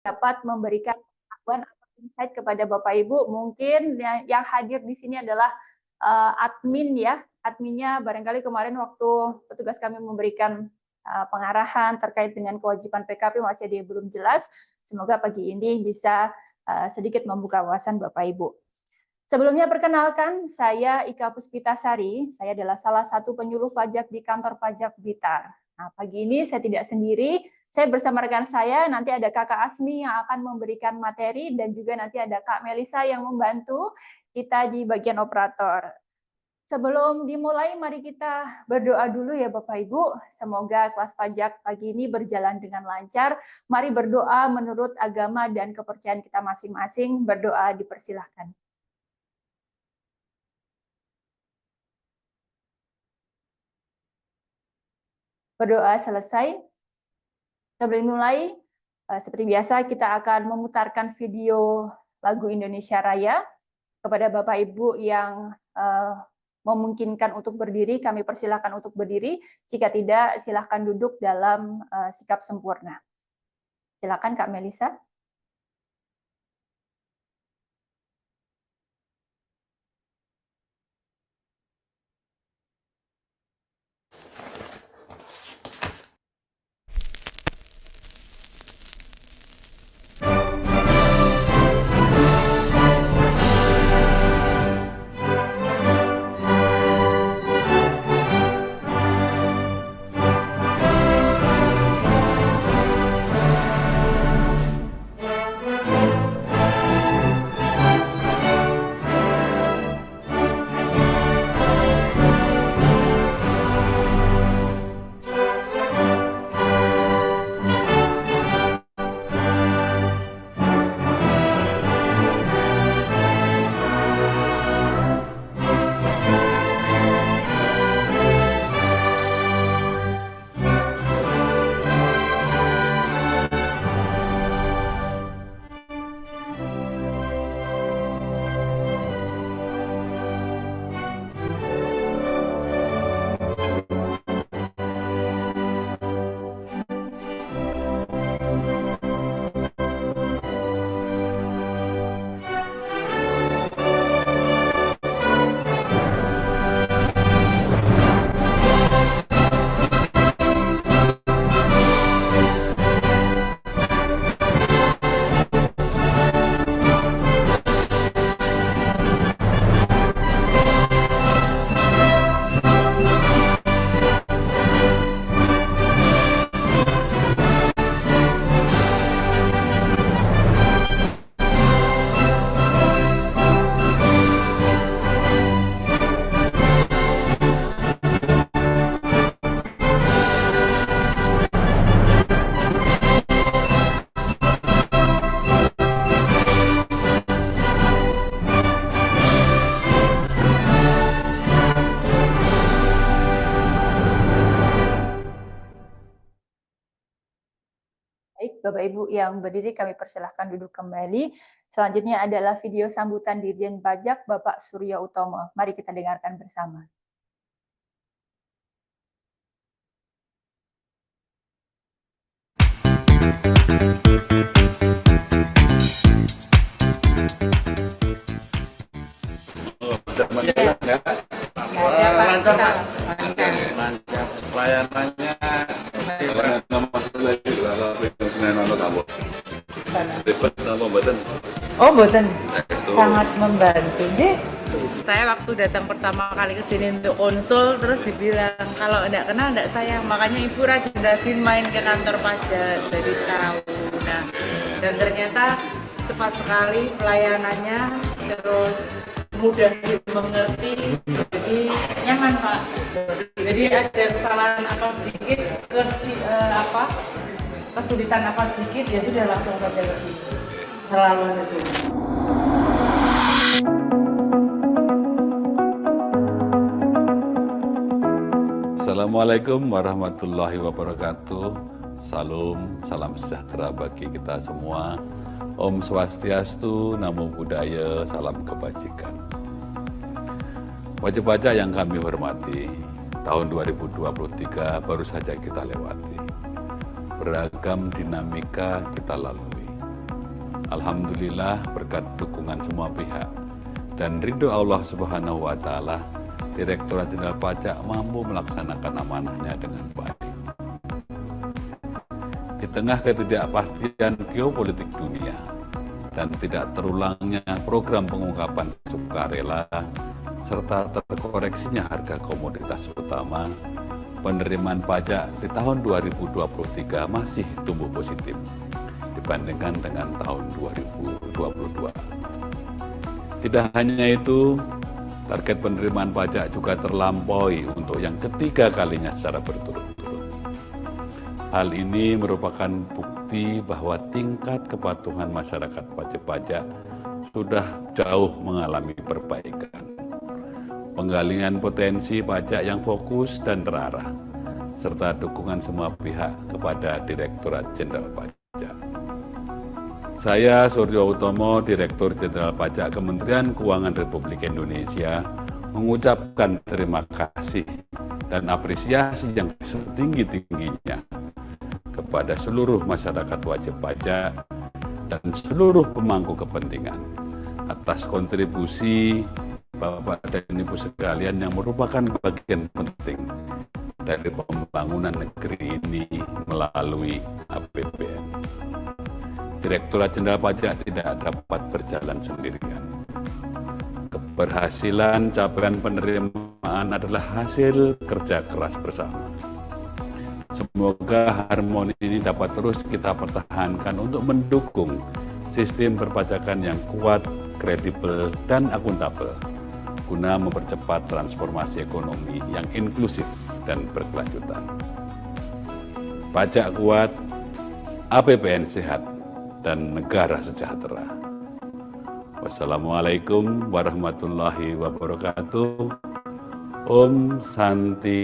dapat memberikan pengetahuan atau insight kepada Bapak Ibu. Mungkin yang hadir di sini adalah admin ya, adminnya barangkali kemarin waktu petugas kami memberikan pengarahan terkait dengan kewajiban PKP masih ada yang belum jelas. Semoga pagi ini bisa sedikit membuka wawasan Bapak Ibu. Sebelumnya perkenalkan, saya Ika Puspitasari, saya adalah salah satu penyuluh pajak di kantor pajak Blitar. Nah, pagi ini saya tidak sendiri, saya bersama rekan saya, nanti ada Kakak Asmi yang akan memberikan materi, dan juga nanti ada Kak Melisa yang membantu kita di bagian operator. Sebelum dimulai, mari kita berdoa dulu ya Bapak Ibu. Semoga kelas pajak pagi ini berjalan dengan lancar. Mari berdoa menurut agama dan kepercayaan kita masing-masing. Berdoa dipersilahkan. Berdoa selesai. Sebelum mulai, seperti biasa kita akan memutarkan video lagu Indonesia Raya. Kepada Bapak Ibu yang memungkinkan untuk berdiri, kami persilahkan untuk berdiri. Jika tidak, silahkan duduk dalam sikap sempurna. Silakan Kak Melisa. Baik, Bapak Ibu yang berdiri kami persilahkan duduk kembali. Selanjutnya adalah video sambutan Dirjen Pajak Bapak Surya Utomo. Mari kita dengarkan bersama. Lancar, pelayanannya oh, mboten. Sangat membantu deh. Saya waktu datang pertama kali ke sini untuk konsul, terus dibilang kalau enggak kenal enggak sayang, makanya ibu rajin-rajin main ke kantor pajak, jadi tahu. Nah, dan ternyata cepat sekali pelayanannya, terus mudah dimengerti, jadi nyaman Pak. Jadi ada kesalahan apa sedikit, kesulitan apa sedikit, ya sudah langsung saja ke sini. Selalu ke sini. Assalamualaikum warahmatullahi wabarakatuh. Salam sejahtera bagi kita semua. Om Swastiastu, Namo Buddhaya, salam kebajikan. Wajib pajak yang kami hormati, tahun 2023 baru saja kita lewati. Beragam dinamika kita lalui. Alhamdulillah berkat dukungan semua pihak dan ridho Allah Subhanahu wa Ta'ala, Direktorat Jenderal Pajak mampu melaksanakan amanahnya dengan baik. Di tengah ketidakpastian geopolitik dunia dan tidak terulangnya program pengungkapan sukarela serta terkoreksinya harga komoditas utama, penerimaan pajak di tahun 2023 masih tumbuh positif dibandingkan dengan tahun 2022. Tidak hanya itu, target penerimaan pajak juga terlampaui untuk yang ketiga kalinya secara berturut-turut. Hal ini merupakan bukti bahwa tingkat kepatuhan masyarakat wajib pajak sudah jauh mengalami perbaikan. Penggalian potensi pajak yang fokus dan terarah, serta dukungan semua pihak kepada Direktorat Jenderal Pajak. Saya Suryo Utomo, Direktur Jenderal Pajak Kementerian Keuangan Republik Indonesia, mengucapkan terima kasih dan apresiasi yang setinggi-tingginya kepada seluruh masyarakat wajib pajak dan seluruh pemangku kepentingan atas kontribusi Bapak dan Ibu sekalian yang merupakan bagian penting dari pembangunan negeri ini melalui APBN. Direktorat Jenderal Pajak tidak dapat berjalan sendirian. Keberhasilan capaian penerimaan adalah hasil kerja keras bersama. Semoga harmoni ini dapat terus kita pertahankan untuk mendukung sistem perpajakan yang kuat, kredibel, dan akuntabel guna mempercepat transformasi ekonomi yang inklusif dan berkelanjutan. Pajak kuat, APBN sehat, dan negara sejahtera. Wassalamualaikum warahmatullahi wabarakatuh. Om Santi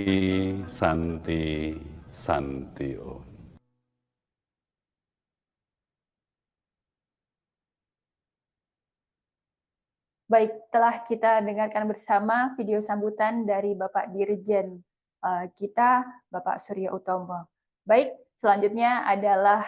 Santi Santi Om. Baik, telah kita dengarkan bersama video sambutan dari Bapak Dirjen kita, Bapak Suryo Utomo. Baik, selanjutnya adalah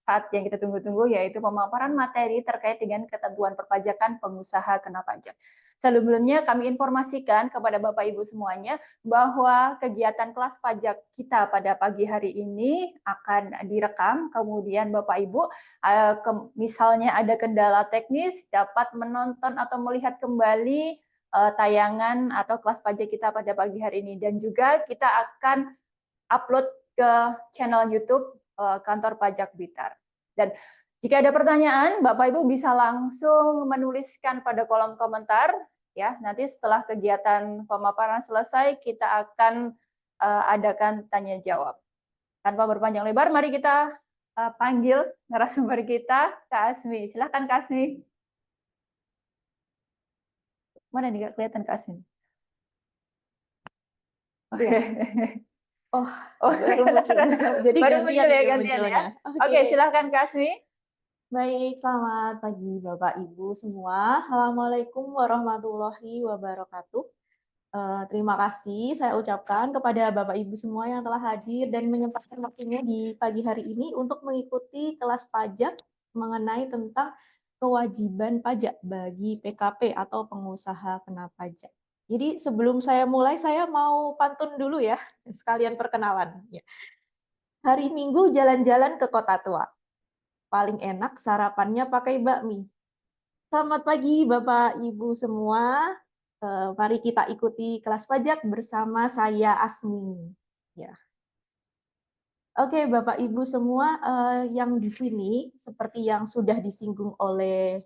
saat yang kita tunggu-tunggu, yaitu pemaparan materi terkait dengan ketentuan perpajakan pengusaha kena pajak. Sebelumnya kami informasikan kepada Bapak Ibu semuanya bahwa kegiatan kelas pajak kita pada pagi hari ini akan direkam, kemudian Bapak Ibu misalnya ada kendala teknis dapat menonton atau melihat kembali tayangan atau kelas pajak kita pada pagi hari ini, dan juga kita akan upload ke channel YouTube Kantor Pajak Blitar. Dan jika ada pertanyaan, Bapak Ibu bisa langsung menuliskan pada kolom komentar. Ya, nanti setelah kegiatan pemaparan selesai, kita akan adakan tanya jawab. Tanpa berpanjang lebar, mari kita panggil narasumber kita, Kak Asmi. Silahkan Kak Asmi. Mana nih, Kak, kelihatan Kak Asmi? Oh, jadi baru muncul ya gantian ya. Oke, silahkan Kak Asmi. Baik, selamat pagi Bapak Ibu semua. Assalamualaikum warahmatullahi wabarakatuh. Terima kasih saya ucapkan kepada Bapak Ibu semua yang telah hadir dan menyempatkan waktunya di pagi hari ini untuk mengikuti kelas pajak mengenai tentang kewajiban pajak bagi PKP atau pengusaha kena pajak. Jadi sebelum saya mulai, saya mau pantun dulu ya, sekalian perkenalan. Hari Minggu jalan-jalan ke Kota Tua. Paling enak sarapannya pakai bakmi. Selamat pagi Bapak Ibu semua. Mari kita ikuti kelas pajak bersama saya Asmi. Ya. Oke Bapak Ibu semua, yang di sini seperti yang sudah disinggung oleh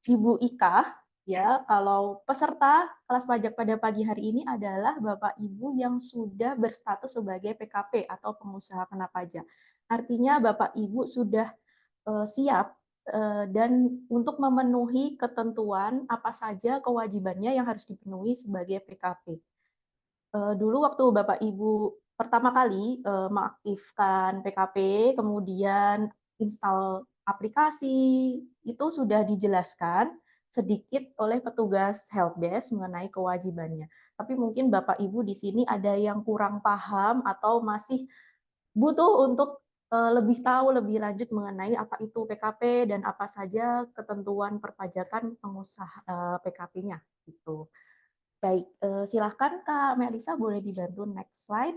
Ibu Ika, ya, kalau peserta kelas pajak pada pagi hari ini adalah Bapak Ibu yang sudah berstatus sebagai PKP atau pengusaha kena pajak. Artinya Bapak Ibu sudah siap dan untuk memenuhi ketentuan apa saja kewajibannya yang harus dipenuhi sebagai PKP. Dulu waktu Bapak Ibu pertama kali mengaktifkan PKP, kemudian install aplikasi, itu sudah dijelaskan sedikit oleh petugas helpdesk mengenai kewajibannya. Tapi mungkin Bapak Ibu di sini ada yang kurang paham atau masih butuh untuk lebih tahu lebih lanjut mengenai apa itu PKP dan apa saja ketentuan perpajakan pengusaha PKP-nya gitu. Baik, silahkan Kak Melisa boleh dibantu next slide.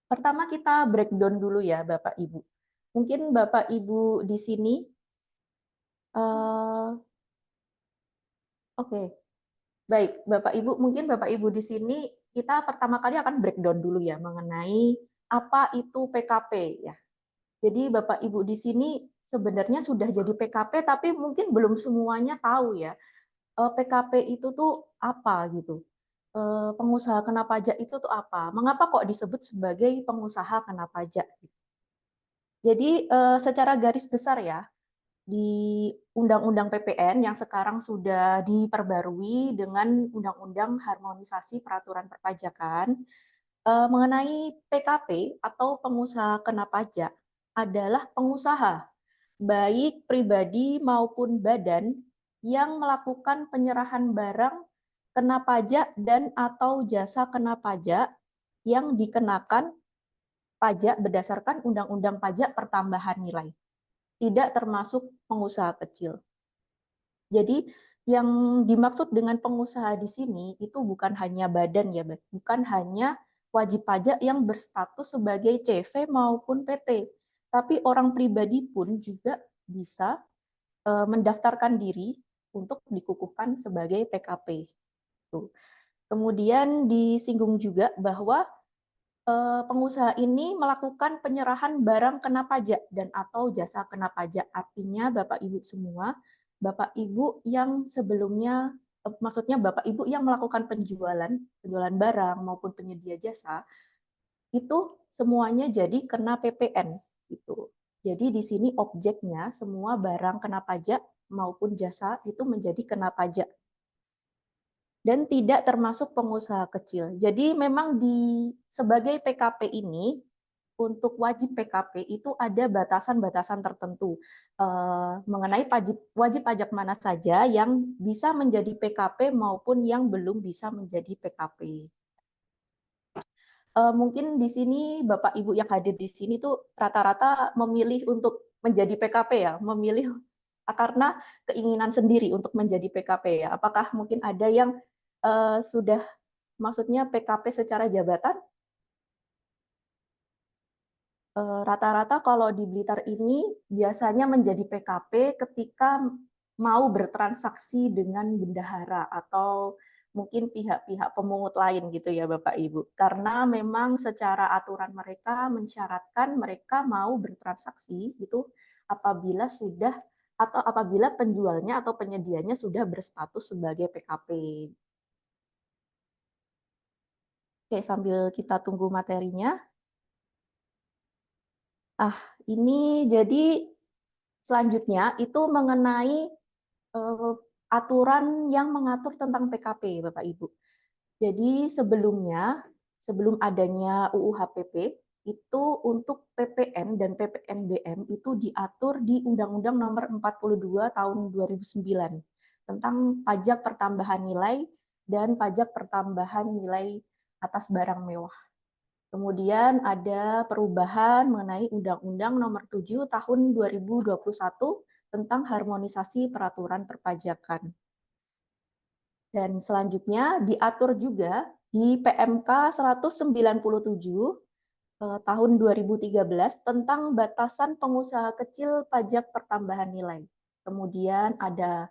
Pertama kita breakdown dulu ya Bapak Ibu. Mungkin Bapak Ibu di sini, oke, baik Bapak Ibu, mungkin Bapak Ibu di sini kita pertama kali akan breakdown dulu ya mengenai apa itu PKP ya. Jadi Bapak Ibu di sini sebenarnya sudah jadi PKP tapi mungkin belum semuanya tahu ya. PKP itu tuh apa gitu. Pengusaha kena pajak itu tuh apa? Mengapa kok disebut sebagai pengusaha kena pajak? Jadi secara garis besar ya, di Undang-Undang PPN yang sekarang sudah diperbarui dengan Undang-Undang Harmonisasi Peraturan Perpajakan, mengenai PKP atau pengusaha kena pajak adalah pengusaha, baik pribadi maupun badan, yang melakukan penyerahan barang kena pajak dan atau jasa kena pajak yang dikenakan pajak berdasarkan Undang-Undang Pajak Pertambahan Nilai, tidak termasuk pengusaha kecil. Jadi yang dimaksud dengan pengusaha di sini itu bukan hanya badan ya, bukan hanya wajib pajak yang berstatus sebagai CV maupun PT, tapi orang pribadi pun juga bisa mendaftarkan diri untuk dikukuhkan sebagai PKP. Kemudian disinggung juga bahwa pengusaha ini melakukan penyerahan barang kena pajak dan atau jasa kena pajak. Artinya Bapak Ibu semua, Bapak Ibu yang sebelumnya, maksudnya Bapak Ibu yang melakukan penjualan barang maupun penyedia jasa, itu semuanya jadi kena PPN gitu. Jadi di sini objeknya semua barang kena pajak maupun jasa itu menjadi kena pajak dan tidak termasuk pengusaha kecil. Jadi memang sebagai PKP ini, untuk wajib PKP itu ada batasan-batasan tertentu mengenai wajib pajak mana saja yang bisa menjadi PKP maupun yang belum bisa menjadi PKP. Mungkin di sini Bapak Ibu yang hadir di sini tuh rata-rata memilih untuk menjadi PKP ya, memilih karena keinginan sendiri untuk menjadi PKP ya. Apakah mungkin ada yang sudah maksudnya PKP secara jabatan? Rata-rata kalau di Blitar ini biasanya menjadi PKP ketika mau bertransaksi dengan bendahara atau mungkin pihak-pihak pemungut lain gitu ya Bapak Ibu. Karena memang secara aturan mereka mensyaratkan mereka mau bertransaksi gitu apabila sudah atau apabila penjualnya atau penyedianya sudah berstatus sebagai PKP. Oke, sambil kita tunggu materinya. Ini jadi selanjutnya itu mengenai aturan yang mengatur tentang PKP, Bapak Ibu. Jadi sebelum adanya UU HPP, itu untuk PPN dan PPNBM itu diatur di Undang-Undang Nomor 42 Tahun 2009 tentang pajak pertambahan nilai dan pajak pertambahan nilai atas barang mewah. Kemudian ada perubahan mengenai Undang-Undang Nomor 7 Tahun 2021 tentang harmonisasi peraturan perpajakan. Dan selanjutnya diatur juga di PMK 197 tahun 2013 tentang batasan pengusaha kecil pajak pertambahan nilai. Kemudian ada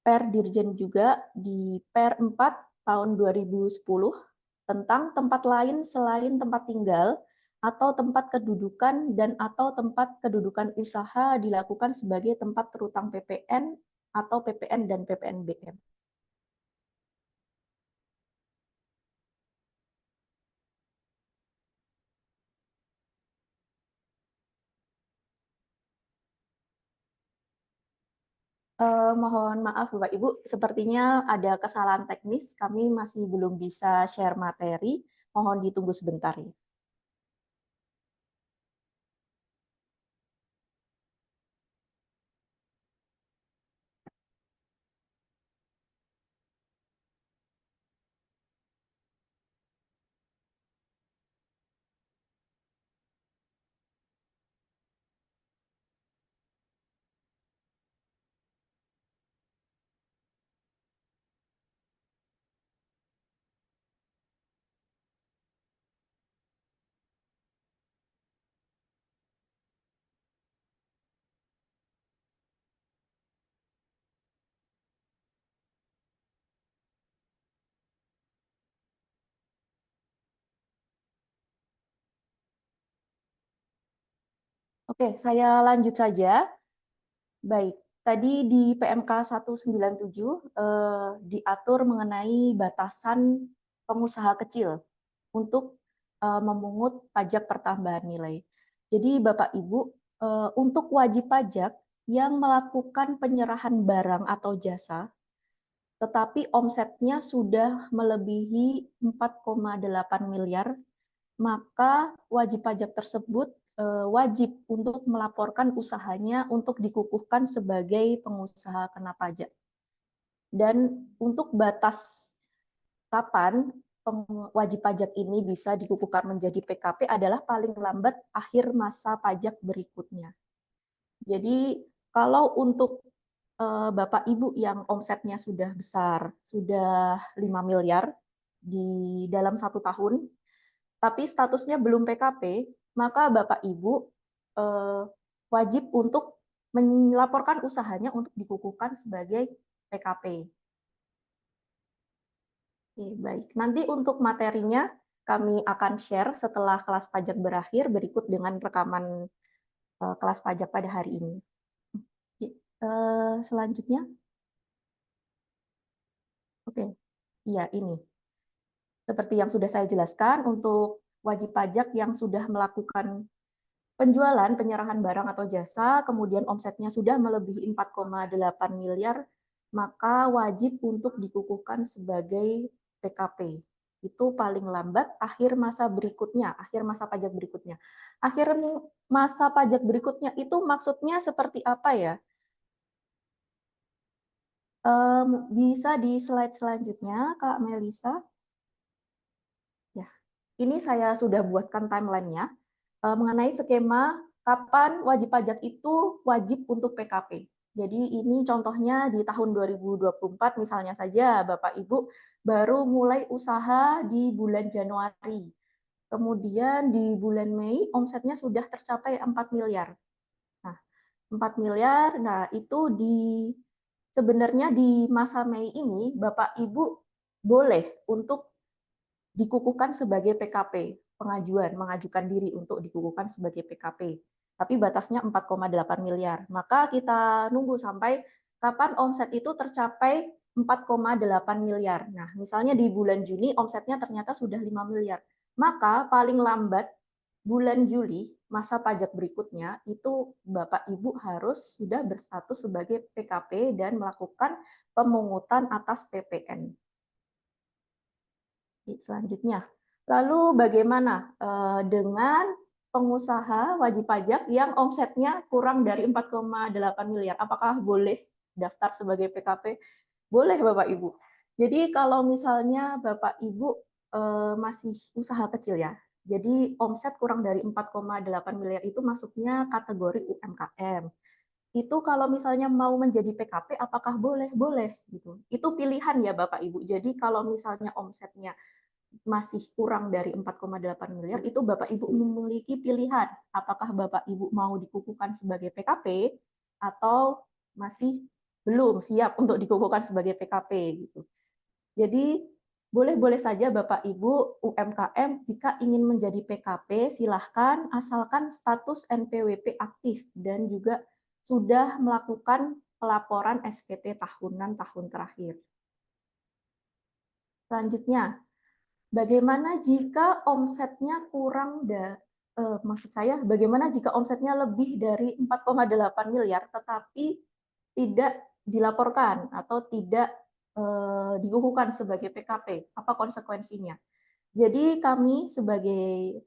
Per Dirjen juga di Per 4 tahun 2010 tentang tempat lain selain tempat tinggal atau tempat kedudukan dan atau tempat kedudukan usaha dilakukan sebagai tempat terutang PPN atau PPN dan PPNBM. Mohon maaf Bapak Ibu, sepertinya ada kesalahan teknis, kami masih belum bisa share materi, mohon ditunggu sebentar ya. Oke, saya lanjut saja. Baik, tadi di PMK 197 diatur mengenai batasan pengusaha kecil untuk memungut pajak pertambahan nilai. Jadi Bapak Ibu, untuk wajib pajak yang melakukan penyerahan barang atau jasa, tetapi omsetnya sudah melebihi 4,8 miliar, maka wajib pajak tersebut wajib untuk melaporkan usahanya untuk dikukuhkan sebagai pengusaha kena pajak. Dan untuk batas kapan wajib pajak ini bisa dikukuhkan menjadi PKP adalah paling lambat akhir masa pajak berikutnya. Jadi kalau untuk Bapak Ibu yang omsetnya sudah besar, sudah 5 miliar di dalam 1 tahun, tapi statusnya belum PKP, maka Bapak Ibu wajib untuk melaporkan usahanya untuk dikukuhkan sebagai PKP. Oke, baik. Nanti untuk materinya kami akan share setelah kelas pajak berakhir berikut dengan rekaman kelas pajak pada hari ini. Selanjutnya. Oke, iya ini. Seperti yang sudah saya jelaskan, untuk wajib pajak yang sudah melakukan penjualan, penyerahan barang atau jasa, kemudian omsetnya sudah melebihi 4,8 miliar, maka wajib untuk dikukuhkan sebagai PKP. Itu paling lambat akhir masa berikutnya, akhir masa pajak berikutnya. Akhir masa pajak berikutnya itu maksudnya seperti apa ya? Bisa di slide selanjutnya, Kak Melisa. Ya, ini saya sudah buatkan timeline-nya mengenai skema kapan wajib pajak itu wajib untuk PKP. Jadi ini contohnya di tahun 2024 misalnya saja Bapak Ibu baru mulai usaha di bulan Januari. Kemudian di bulan Mei omsetnya sudah tercapai 4 miliar. Nah, 4 miliar, nah itu sebenarnya di masa Mei ini Bapak Ibu boleh untuk dikukuhkan sebagai PKP, mengajukan diri untuk dikukuhkan sebagai PKP. Tapi batasnya 4,8 miliar. Maka kita nunggu sampai kapan omset itu tercapai 4,8 miliar. Nah, misalnya di bulan Juni omsetnya ternyata sudah 5 miliar. Maka paling lambat bulan Juli, masa pajak berikutnya, itu Bapak Ibu harus sudah berstatus sebagai PKP dan melakukan pemungutan atas PPN. Selanjutnya, lalu bagaimana dengan pengusaha wajib pajak yang omsetnya kurang dari 4,8 miliar? Apakah boleh daftar sebagai PKP? Boleh Bapak Ibu. Jadi kalau misalnya Bapak Ibu masih usaha kecil ya, jadi omset kurang dari 4,8 miliar itu masuknya kategori UMKM. Itu kalau misalnya mau menjadi PKP, apakah boleh? Boleh. Gitu. Itu pilihan ya Bapak Ibu. Jadi kalau misalnya omsetnya masih kurang dari 4,8 miliar, itu Bapak Ibu memiliki pilihan apakah Bapak Ibu mau dikukuhkan sebagai PKP atau masih belum siap untuk dikukuhkan sebagai PKP gitu. Jadi boleh-boleh saja Bapak Ibu UMKM jika ingin menjadi PKP silahkan asalkan status NPWP aktif dan juga sudah melakukan pelaporan SPT tahunan tahun terakhir. Selanjutnya, bagaimana jika omsetnya bagaimana jika omsetnya lebih dari 4,8 miliar tetapi tidak dilaporkan atau tidak dikukuhkan sebagai PKP? Apa konsekuensinya? Jadi kami sebagai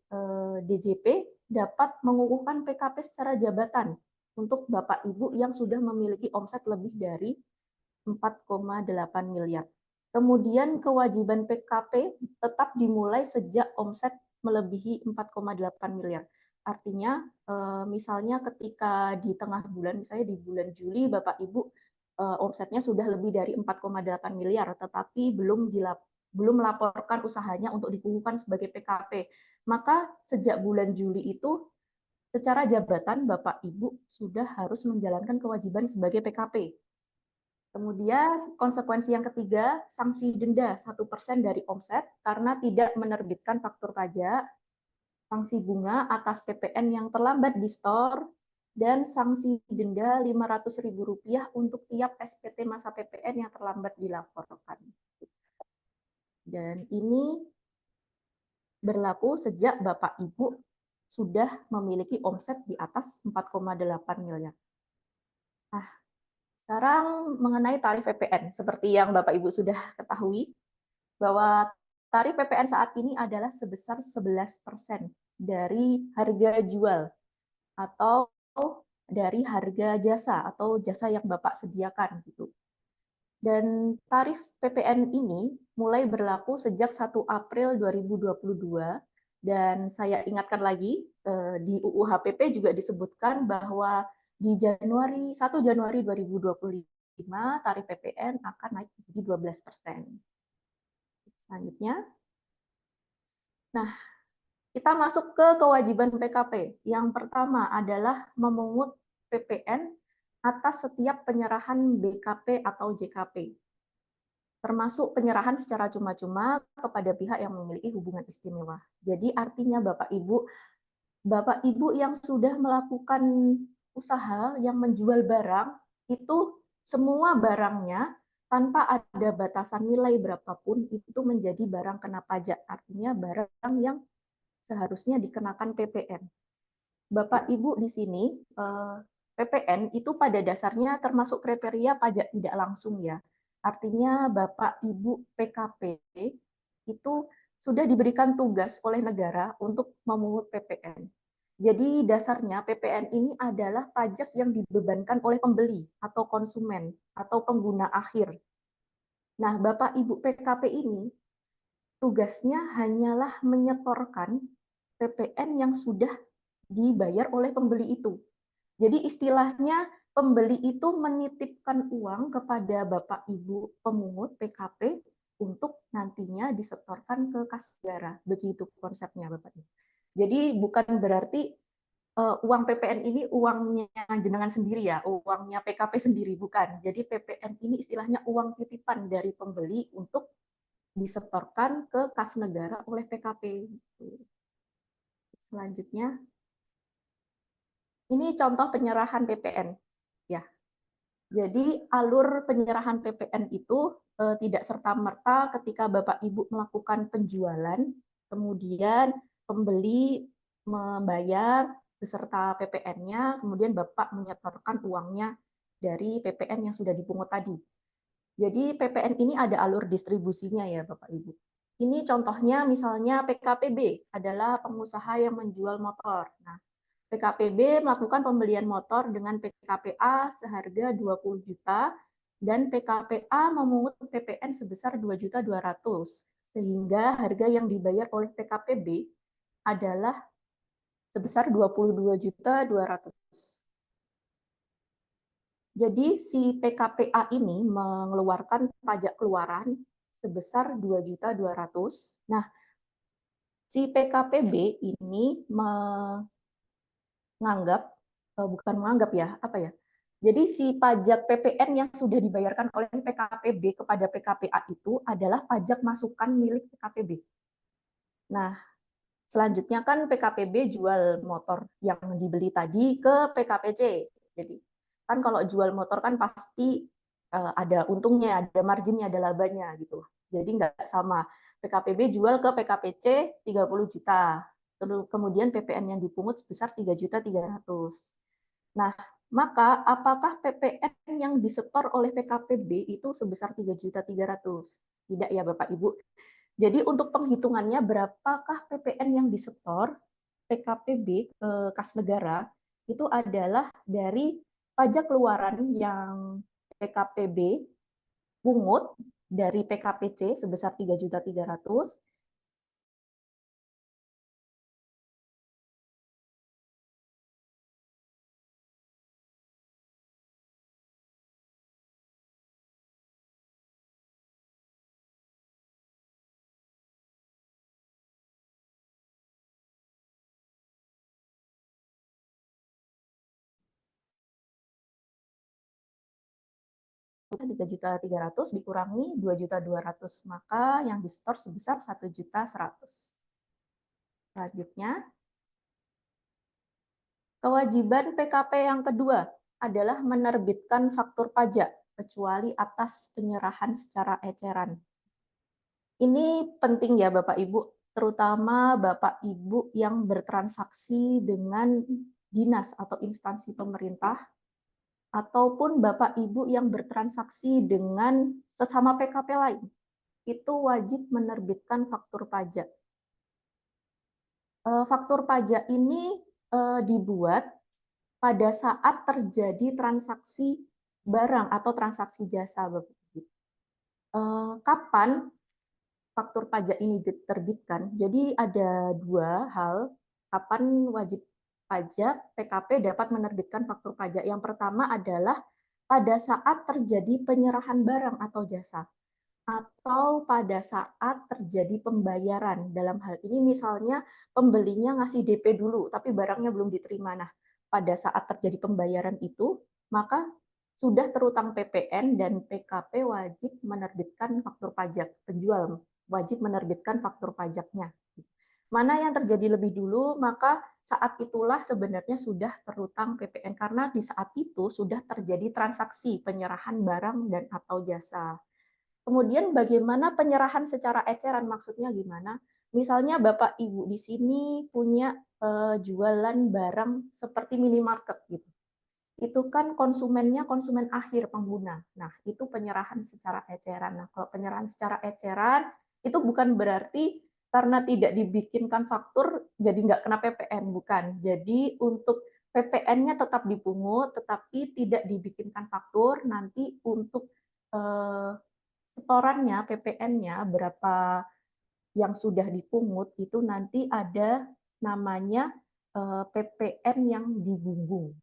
DJP dapat mengukuhkan PKP secara jabatan untuk Bapak Ibu yang sudah memiliki omset lebih dari 4,8 miliar. Kemudian kewajiban PKP tetap dimulai sejak omset melebihi 4,8 miliar. Artinya misalnya ketika di tengah bulan, misalnya di bulan Juli Bapak Ibu omsetnya sudah lebih dari 4,8 miliar, tetapi belum melaporkan usahanya untuk dikukuhkan sebagai PKP. Maka sejak bulan Juli itu secara jabatan Bapak Ibu sudah harus menjalankan kewajiban sebagai PKP. Kemudian konsekuensi yang ketiga, sanksi denda 1% dari omset karena tidak menerbitkan faktur pajak, sanksi bunga atas PPN yang terlambat di store, dan sanksi denda Rp500.000 untuk tiap SPT masa PPN yang terlambat dilaporkan. Dan ini berlaku sejak Bapak Ibu sudah memiliki omset di atas 4,8 miliar. Nah, sekarang mengenai tarif PPN, seperti yang Bapak Ibu sudah ketahui, bahwa tarif PPN saat ini adalah sebesar 11% dari harga jual atau dari harga jasa atau jasa yang Bapak sediakan gitu. Dan tarif PPN ini mulai berlaku sejak 1 April 2022 dan saya ingatkan lagi di UU HPP juga disebutkan bahwa di 1 Januari 2025 tarif PPN akan naik menjadi 12%. Selanjutnya. Nah, kita masuk ke kewajiban PKP. Yang pertama adalah memungut PPN atas setiap penyerahan BKP atau JKP, termasuk penyerahan secara cuma-cuma kepada pihak yang memiliki hubungan istimewa. Jadi artinya Bapak Ibu yang sudah melakukan usaha yang menjual barang, itu semua barangnya tanpa ada batasan nilai berapapun itu menjadi barang kena pajak. Artinya barang yang seharusnya dikenakan PPN. Bapak Ibu di sini, PPN itu pada dasarnya termasuk kriteria pajak tidak langsung ya. Artinya Bapak Ibu PKP itu sudah diberikan tugas oleh negara untuk memungut PPN. Jadi dasarnya PPN ini adalah pajak yang dibebankan oleh pembeli atau konsumen atau pengguna akhir. Nah, Bapak Ibu PKP ini tugasnya hanyalah menyetorkan PPN yang sudah dibayar oleh pembeli itu. Jadi istilahnya pembeli itu menitipkan uang kepada Bapak Ibu pemungut PKP untuk nantinya disetorkan ke kas negara. Begitu konsepnya Bapak Ibu. Jadi bukan berarti uang PPN ini uangnya jenengan sendiri ya, uangnya PKP sendiri, bukan. Jadi PPN ini istilahnya uang titipan dari pembeli untuk disetorkan ke kas negara oleh PKP. Selanjutnya, ini contoh penyerahan PPN. Ya, jadi alur penyerahan PPN itu tidak serta-merta ketika Bapak Ibu melakukan penjualan, kemudian pembeli membayar beserta PPN-nya, kemudian Bapak menyetorkan uangnya dari PPN yang sudah dipungut tadi. Jadi PPN ini ada alur distribusinya ya Bapak Ibu. Ini contohnya misalnya PKPB adalah pengusaha yang menjual motor. Nah, PKPB melakukan pembelian motor dengan PKPA seharga 20 juta dan PKPA memungut PPN sebesar 2.200.000 sehingga harga yang dibayar oleh PKPB adalah sebesar 22.200.000. Jadi si PKPA ini mengeluarkan pajak keluaran sebesar 2.200.000. Nah, si PKPB ini Jadi si pajak PPN yang sudah dibayarkan oleh PKPB kepada PKPA itu adalah pajak masukan milik PKPB. Nah, selanjutnya kan PKPB jual motor yang dibeli tadi ke PKPC. Jadi kan kalau jual motor kan pasti ada untungnya, ada marginnya, ada labanya gitu. Jadi nggak sama. PKPB jual ke PKPC 30 juta. Kemudian PPN yang dipungut sebesar 3.300.000. Nah, maka apakah PPN yang disetor oleh PKPB itu sebesar 3.300.000? Tidak ya Bapak Ibu. Jadi untuk penghitungannya berapakah PPN yang disetor PKPB ke kas negara itu adalah dari pajak keluaran yang PKPB pungut dari PKPC sebesar 3.300.000 3.300.000 dikurangi 2.200.000, maka yang disetor sebesar 1.100.000. Selanjutnya, Kewajiban PKP yang kedua adalah menerbitkan faktur pajak, kecuali atas penyerahan secara eceran. Ini penting ya Bapak Ibu, terutama Bapak Ibu yang bertransaksi dengan dinas atau instansi pemerintah, ataupun Bapak Ibu yang bertransaksi dengan sesama PKP lain. Itu wajib menerbitkan faktur pajak. Faktur pajak ini dibuat pada saat terjadi transaksi barang atau transaksi jasa. Kapan faktur pajak ini diterbitkan? Jadi ada dua hal kapan wajib pajak PKP dapat menerbitkan faktur pajak. Yang pertama adalah pada saat terjadi penyerahan barang atau jasa, atau pada saat terjadi pembayaran. Dalam hal ini misalnya pembelinya ngasih DP dulu, tapi barangnya belum diterima. Nah, pada saat terjadi pembayaran itu, maka sudah terutang PPN dan PKP wajib menerbitkan faktur pajak. Penjual wajib menerbitkan faktur pajaknya. Mana yang terjadi lebih dulu, maka saat itulah sebenarnya sudah terutang PPN, karena di saat itu sudah terjadi transaksi penyerahan barang dan atau jasa. Kemudian bagaimana penyerahan secara eceran, maksudnya gimana? Misalnya Bapak Ibu di sini punya jualan barang seperti minimarket gitu. Itu kan konsumennya konsumen akhir pengguna. Nah, itu penyerahan secara eceran. Nah, kalau penyerahan secara eceran itu bukan berarti karena tidak dibikinkan faktur jadi nggak kena PPN, bukan. Jadi untuk PPN-nya tetap dipungut, tetapi tidak dibikinkan faktur. Nanti untuk setorannya, PPN-nya berapa yang sudah dipungut itu nanti ada namanya PPN yang digunggung.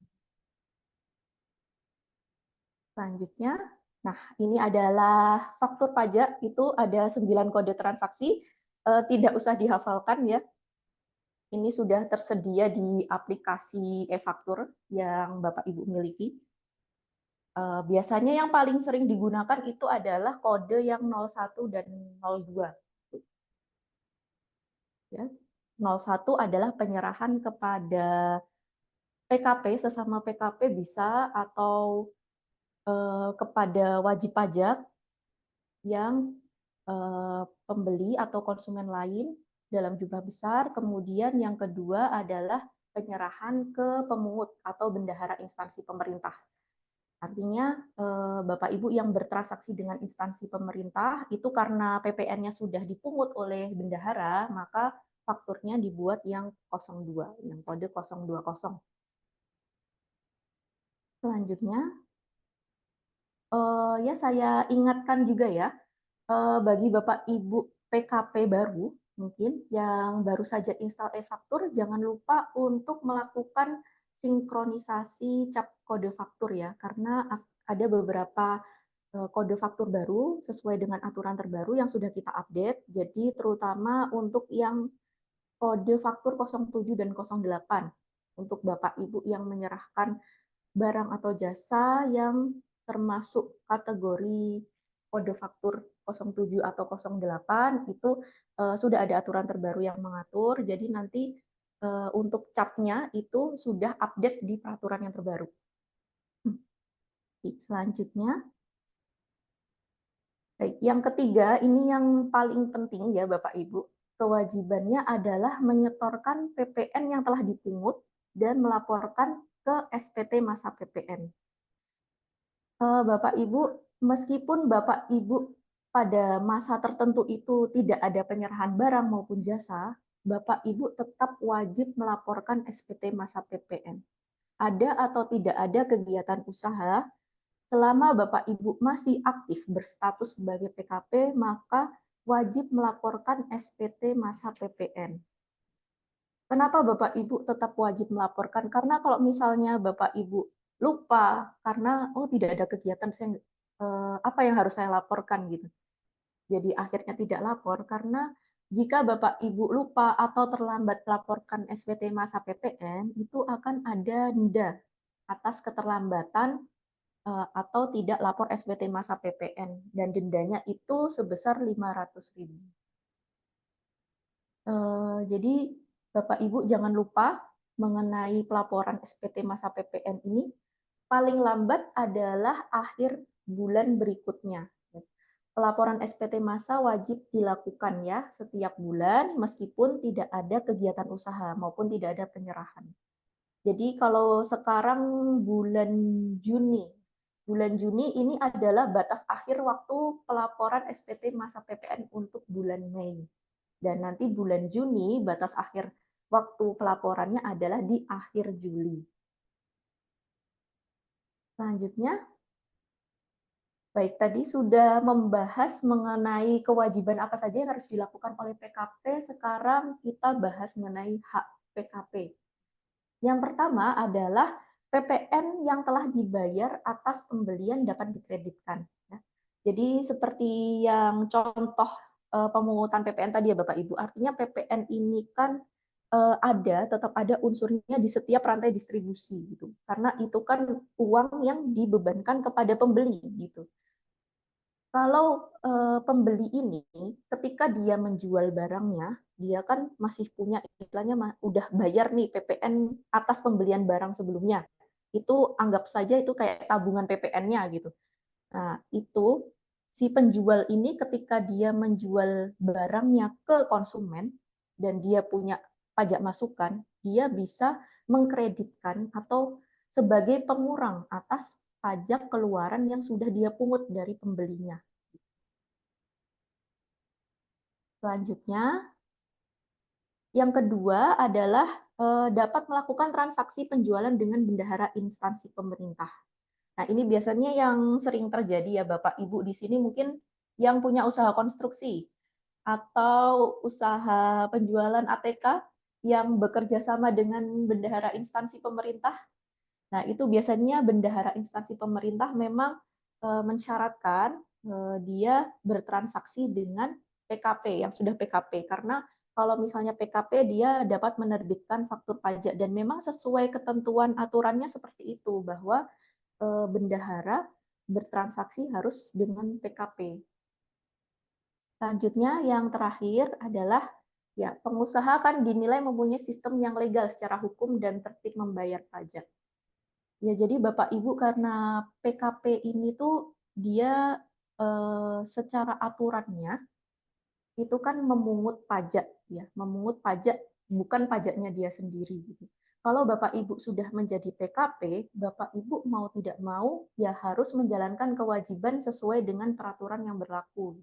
Selanjutnya, nah ini adalah faktur pajak, itu ada 9 kode transaksi, tidak usah dihafalkan ya. Ini sudah tersedia di aplikasi e-faktur yang Bapak Ibu miliki. Biasanya yang paling sering digunakan itu adalah kode yang 01 dan 02. Ya. 01 adalah penyerahan kepada PKP, sesama PKP bisa, atau kepada wajib pajak yang pembeli atau konsumen lain dalam jumlah besar. Kemudian yang kedua adalah penyerahan ke pemungut atau bendahara instansi pemerintah. Artinya Bapak Ibu yang bertransaksi dengan instansi pemerintah itu karena PPN-nya sudah dipungut oleh bendahara, maka fakturnya dibuat yang 02, yang kode 020. Selanjutnya, ya saya ingatkan juga ya, bagi Bapak Ibu PKP baru, mungkin yang baru saja install e-faktur, jangan lupa untuk melakukan sinkronisasi cap kode faktur ya, karena ada beberapa kode faktur baru sesuai dengan aturan terbaru yang sudah kita update. Jadi terutama untuk yang kode faktur 07 dan 08 untuk Bapak Ibu yang menyerahkan barang atau jasa yang termasuk kategori kode faktur 07 atau 08 itu sudah ada aturan terbaru yang mengatur. Jadi nanti untuk capnya itu sudah update di peraturan yang terbaru. Selanjutnya, yang ketiga ini yang paling penting ya Bapak Ibu. Kewajibannya adalah menyetorkan PPN yang telah dipungut dan melaporkan ke SPT masa PPN. Bapak Ibu, meskipun Bapak Ibu pada masa tertentu itu tidak ada penyerahan barang maupun jasa, Bapak Ibu tetap wajib melaporkan SPT masa PPN. Ada atau tidak ada kegiatan usaha, selama Bapak Ibu masih aktif berstatus sebagai PKP, maka wajib melaporkan SPT masa PPN. Kenapa Bapak Ibu tetap wajib melaporkan? Karena kalau misalnya Bapak Ibu lupa karena tidak ada kegiatan, apa yang harus saya laporkan gitu. Jadi akhirnya tidak lapor, karena jika Bapak Ibu lupa atau terlambat melaporkan SPT masa PPN, itu akan ada denda atas keterlambatan atau tidak lapor SPT masa PPN, dan dendanya itu sebesar 500.000. Jadi Bapak Ibu jangan lupa mengenai pelaporan SPT masa PPN ini paling lambat adalah akhir bulan berikutnya. Pelaporan SPT masa wajib dilakukan ya setiap bulan meskipun tidak ada kegiatan usaha maupun tidak ada penyerahan. Jadi kalau sekarang bulan Juni ini adalah batas akhir waktu pelaporan SPT masa PPN untuk bulan Mei. Dan nanti bulan Juni batas akhir waktu pelaporannya adalah di akhir Juli. Selanjutnya, baik tadi sudah membahas mengenai kewajiban apa saja yang harus dilakukan oleh PKP, sekarang kita bahas mengenai hak PKP. Yang pertama adalah PPN yang telah dibayar atas pembelian dapat dikreditkan. Jadi seperti yang contoh pemungutan PPN tadi ya Bapak Ibu, artinya PPN ini kan tetap ada unsurnya di setiap rantai distribusi gitu. Karena itu kan uang yang dibebankan kepada pembeli gitu. Kalau pembeli ini ketika dia menjual barangnya, dia kan masih punya istilahnya udah bayar nih PPN atas pembelian barang sebelumnya. Itu anggap saja itu kayak tabungan PPN-nya gitu. Nah, itu si penjual ini ketika dia menjual barangnya ke konsumen dan dia punya pajak masukan, dia bisa mengkreditkan atau sebagai pengurang atas pajak keluaran yang sudah dia pungut dari pembelinya. Selanjutnya, yang kedua adalah dapat melakukan transaksi penjualan dengan bendahara instansi pemerintah. Nah, ini biasanya yang sering terjadi ya Bapak Ibu di sini mungkin yang punya usaha konstruksi atau usaha penjualan ATK yang bekerja sama dengan bendahara instansi pemerintah. Nah, itu biasanya bendahara instansi pemerintah memang mensyaratkan dia bertransaksi dengan PKP yang sudah PKP karena kalau misalnya PKP dia dapat menerbitkan faktur pajak dan memang sesuai ketentuan aturannya seperti itu bahwa bendahara bertransaksi harus dengan PKP. Selanjutnya yang terakhir adalah ya pengusaha kan dinilai mempunyai sistem yang legal secara hukum dan tertib membayar pajak. Ya jadi Bapak Ibu karena PKP ini tuh dia secara aturannya itu kan memungut pajak ya, memungut pajak bukan pajaknya dia sendiri gitu. Kalau Bapak Ibu sudah menjadi PKP, Bapak Ibu mau tidak mau ya harus menjalankan kewajiban sesuai dengan peraturan yang berlaku.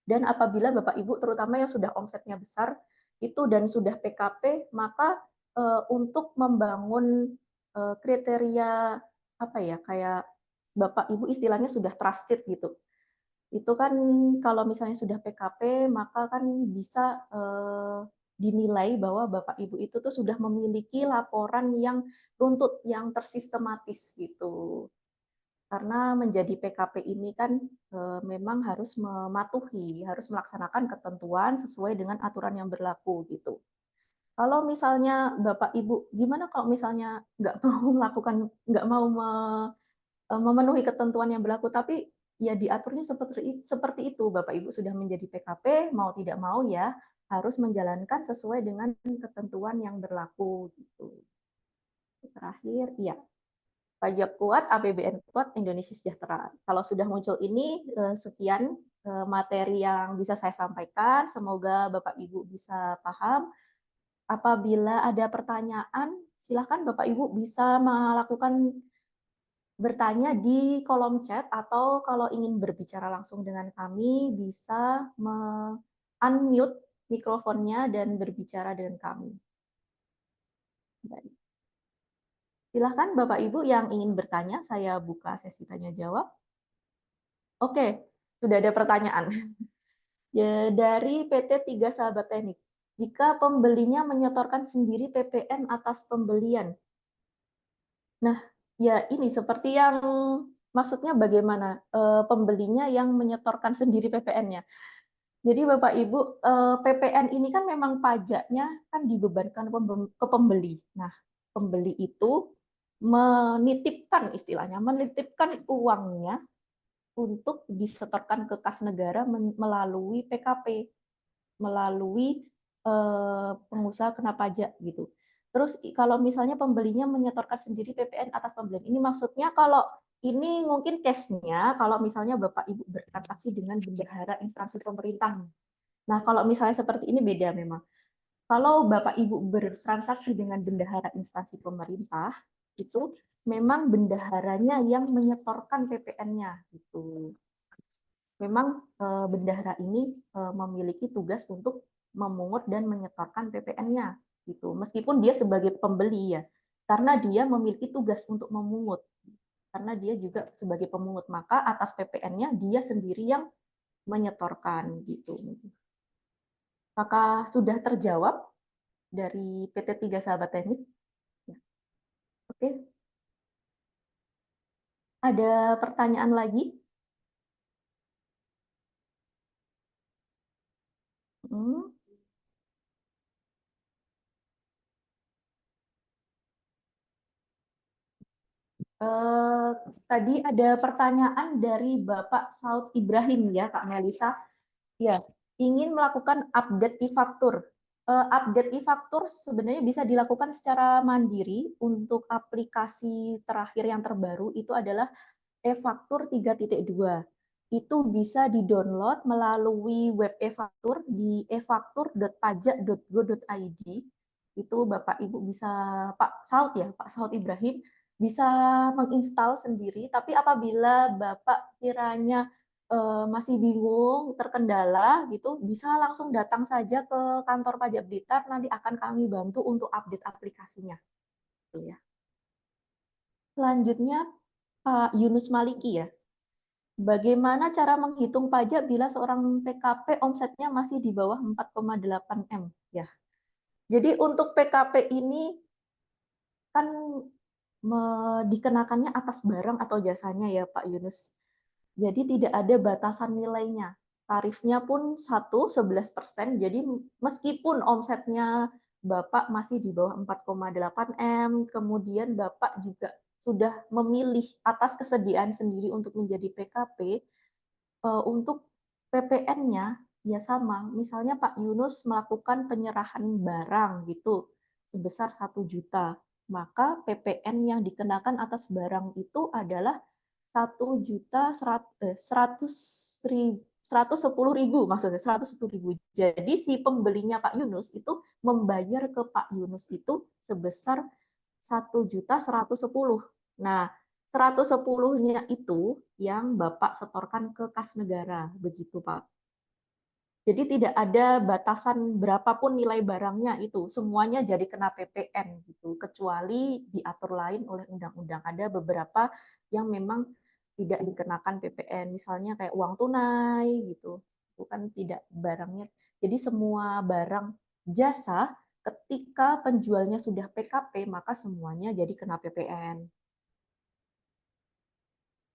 Dan apabila Bapak Ibu terutama yang sudah omsetnya besar itu dan sudah PKP, maka untuk membangun kriteria apa ya kayak Bapak Ibu istilahnya sudah trusted gitu. Itu kan kalau misalnya sudah PKP maka kan bisa dinilai bahwa Bapak Ibu itu tuh sudah memiliki laporan yang runtut, yang tersistematis gitu. Karena menjadi PKP ini kan memang harus mematuhi, harus melaksanakan ketentuan sesuai dengan aturan yang berlaku gitu. Kalau misalnya Bapak Ibu, gimana kalau misalnya nggak mau melakukan, nggak mau memenuhi ketentuan yang berlaku, tapi ya diaturnya seperti itu. Bapak Ibu sudah menjadi PKP, mau tidak mau ya harus menjalankan sesuai dengan ketentuan yang berlaku gitu. Terakhir, ya pajak kuat, APBN kuat, Indonesia sejahtera. Kalau sudah muncul ini, sekian materi yang bisa saya sampaikan. Semoga Bapak Ibu bisa paham. Apabila ada pertanyaan, silakan Bapak Ibu bisa melakukan bertanya di kolom chat atau kalau ingin berbicara langsung dengan kami bisa unmute mikrofonnya dan berbicara dengan kami. Baik. Silahkan Bapak Ibu yang ingin bertanya, saya buka sesi tanya jawab. Oke, sudah ada pertanyaan. Ya, dari PT 3 Sahabat Teknik, jika pembelinya menyetorkan sendiri PPN atas pembelian. Nah, ya ini seperti yang maksudnya bagaimana pembelinya yang menyetorkan sendiri PPN-nya. Jadi Bapak Ibu, PPN ini kan memang pajaknya kan dibebankan ke pembeli. Nah, pembeli itu menitipkan istilahnya, menitipkan uangnya untuk disetorkan ke kas negara melalui PKP, melalui pengusaha kena pajak gitu. Terus kalau misalnya pembelinya menyetorkan sendiri PPN atas pembelian, ini maksudnya kalau ini mungkin case-nya kalau misalnya Bapak Ibu bertransaksi dengan bendahara instansi pemerintah. Nah, kalau misalnya seperti ini beda memang. Kalau Bapak Ibu bertransaksi dengan bendahara instansi pemerintah, itu memang bendaharanya yang menyetorkan PPN-nya gitu. Memang bendahara ini memiliki tugas untuk memungut dan menyetorkan PPN-nya gitu. Meskipun dia sebagai pembeli ya, karena dia memiliki tugas untuk memungut. Karena dia juga sebagai pemungut, maka atas PPN-nya dia sendiri yang menyetorkan gitu. Maka sudah terjawab dari PT 3 Sahabat Teknik. Oke. Ada pertanyaan lagi? Hmm. Tadi ada pertanyaan dari Bapak Saud Ibrahim ya, Kak Melisa. Ya, ingin melakukan update e-faktur. Update e-faktur sebenarnya bisa dilakukan secara mandiri. Untuk aplikasi terakhir yang terbaru itu adalah e-faktur 3.2. Itu bisa di-download melalui web e-faktur di efaktur.pajak.go.id. Itu Bapak Ibu bisa, Pak Saud ya, Pak Saud Ibrahim, bisa menginstal sendiri. Tapi apabila Bapak kiranya masih bingung, terkendala gitu, bisa langsung datang saja ke kantor pajak Blitar, nanti akan kami bantu untuk update aplikasinya. Gitu ya. Selanjutnya Pak Yunus Maliki ya. Bagaimana cara menghitung pajak bila seorang PKP omsetnya masih di bawah 4,8 M? Ya. Jadi untuk PKP ini kan dikenakannya atas barang atau jasanya ya Pak Yunus. Jadi tidak ada batasan nilainya. Tarifnya pun 11%. Jadi meskipun omsetnya Bapak masih di bawah 4,8 M, kemudian Bapak juga sudah memilih atas kesediaan sendiri untuk menjadi PKP, untuk PPN-nya ya sama. Misalnya Pak Yunus melakukan penyerahan barang gitu sebesar 1 juta. Maka PPN yang dikenakan atas barang itu adalah 1.110.000 maksudnya 110.000. Jadi si pembelinya Pak Yunus itu membayar ke Pak Yunus itu sebesar 1.110.000. Nah, 110-nya itu yang Bapak setorkan ke kas negara, begitu Pak. Jadi tidak ada batasan berapapun nilai barangnya itu, semuanya jadi kena PPN gitu, kecuali diatur lain oleh undang-undang. Ada beberapa yang memang tidak dikenakan PPN, misalnya kayak uang tunai gitu, itu kan tidak barangnya. Jadi semua barang jasa ketika penjualnya sudah PKP maka semuanya jadi kena PPN.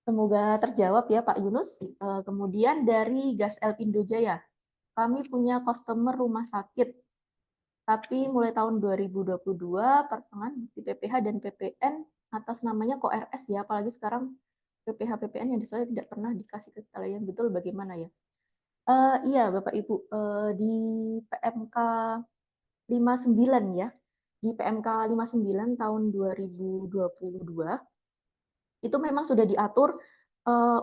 Semoga terjawab ya Pak Yunus. Kemudian dari Gas Elpindo Jaya, kami punya customer rumah sakit, tapi mulai tahun 2022 pertengahan di PPh dan PPN atas namanya kok RS ya, apalagi sekarang PPh PPN yang saya tidak pernah dikasih ke kalian, betul bagaimana ya? Iya Bapak Ibu, di PMK 59 ya, di PMK 59 tahun 2022 itu memang sudah diatur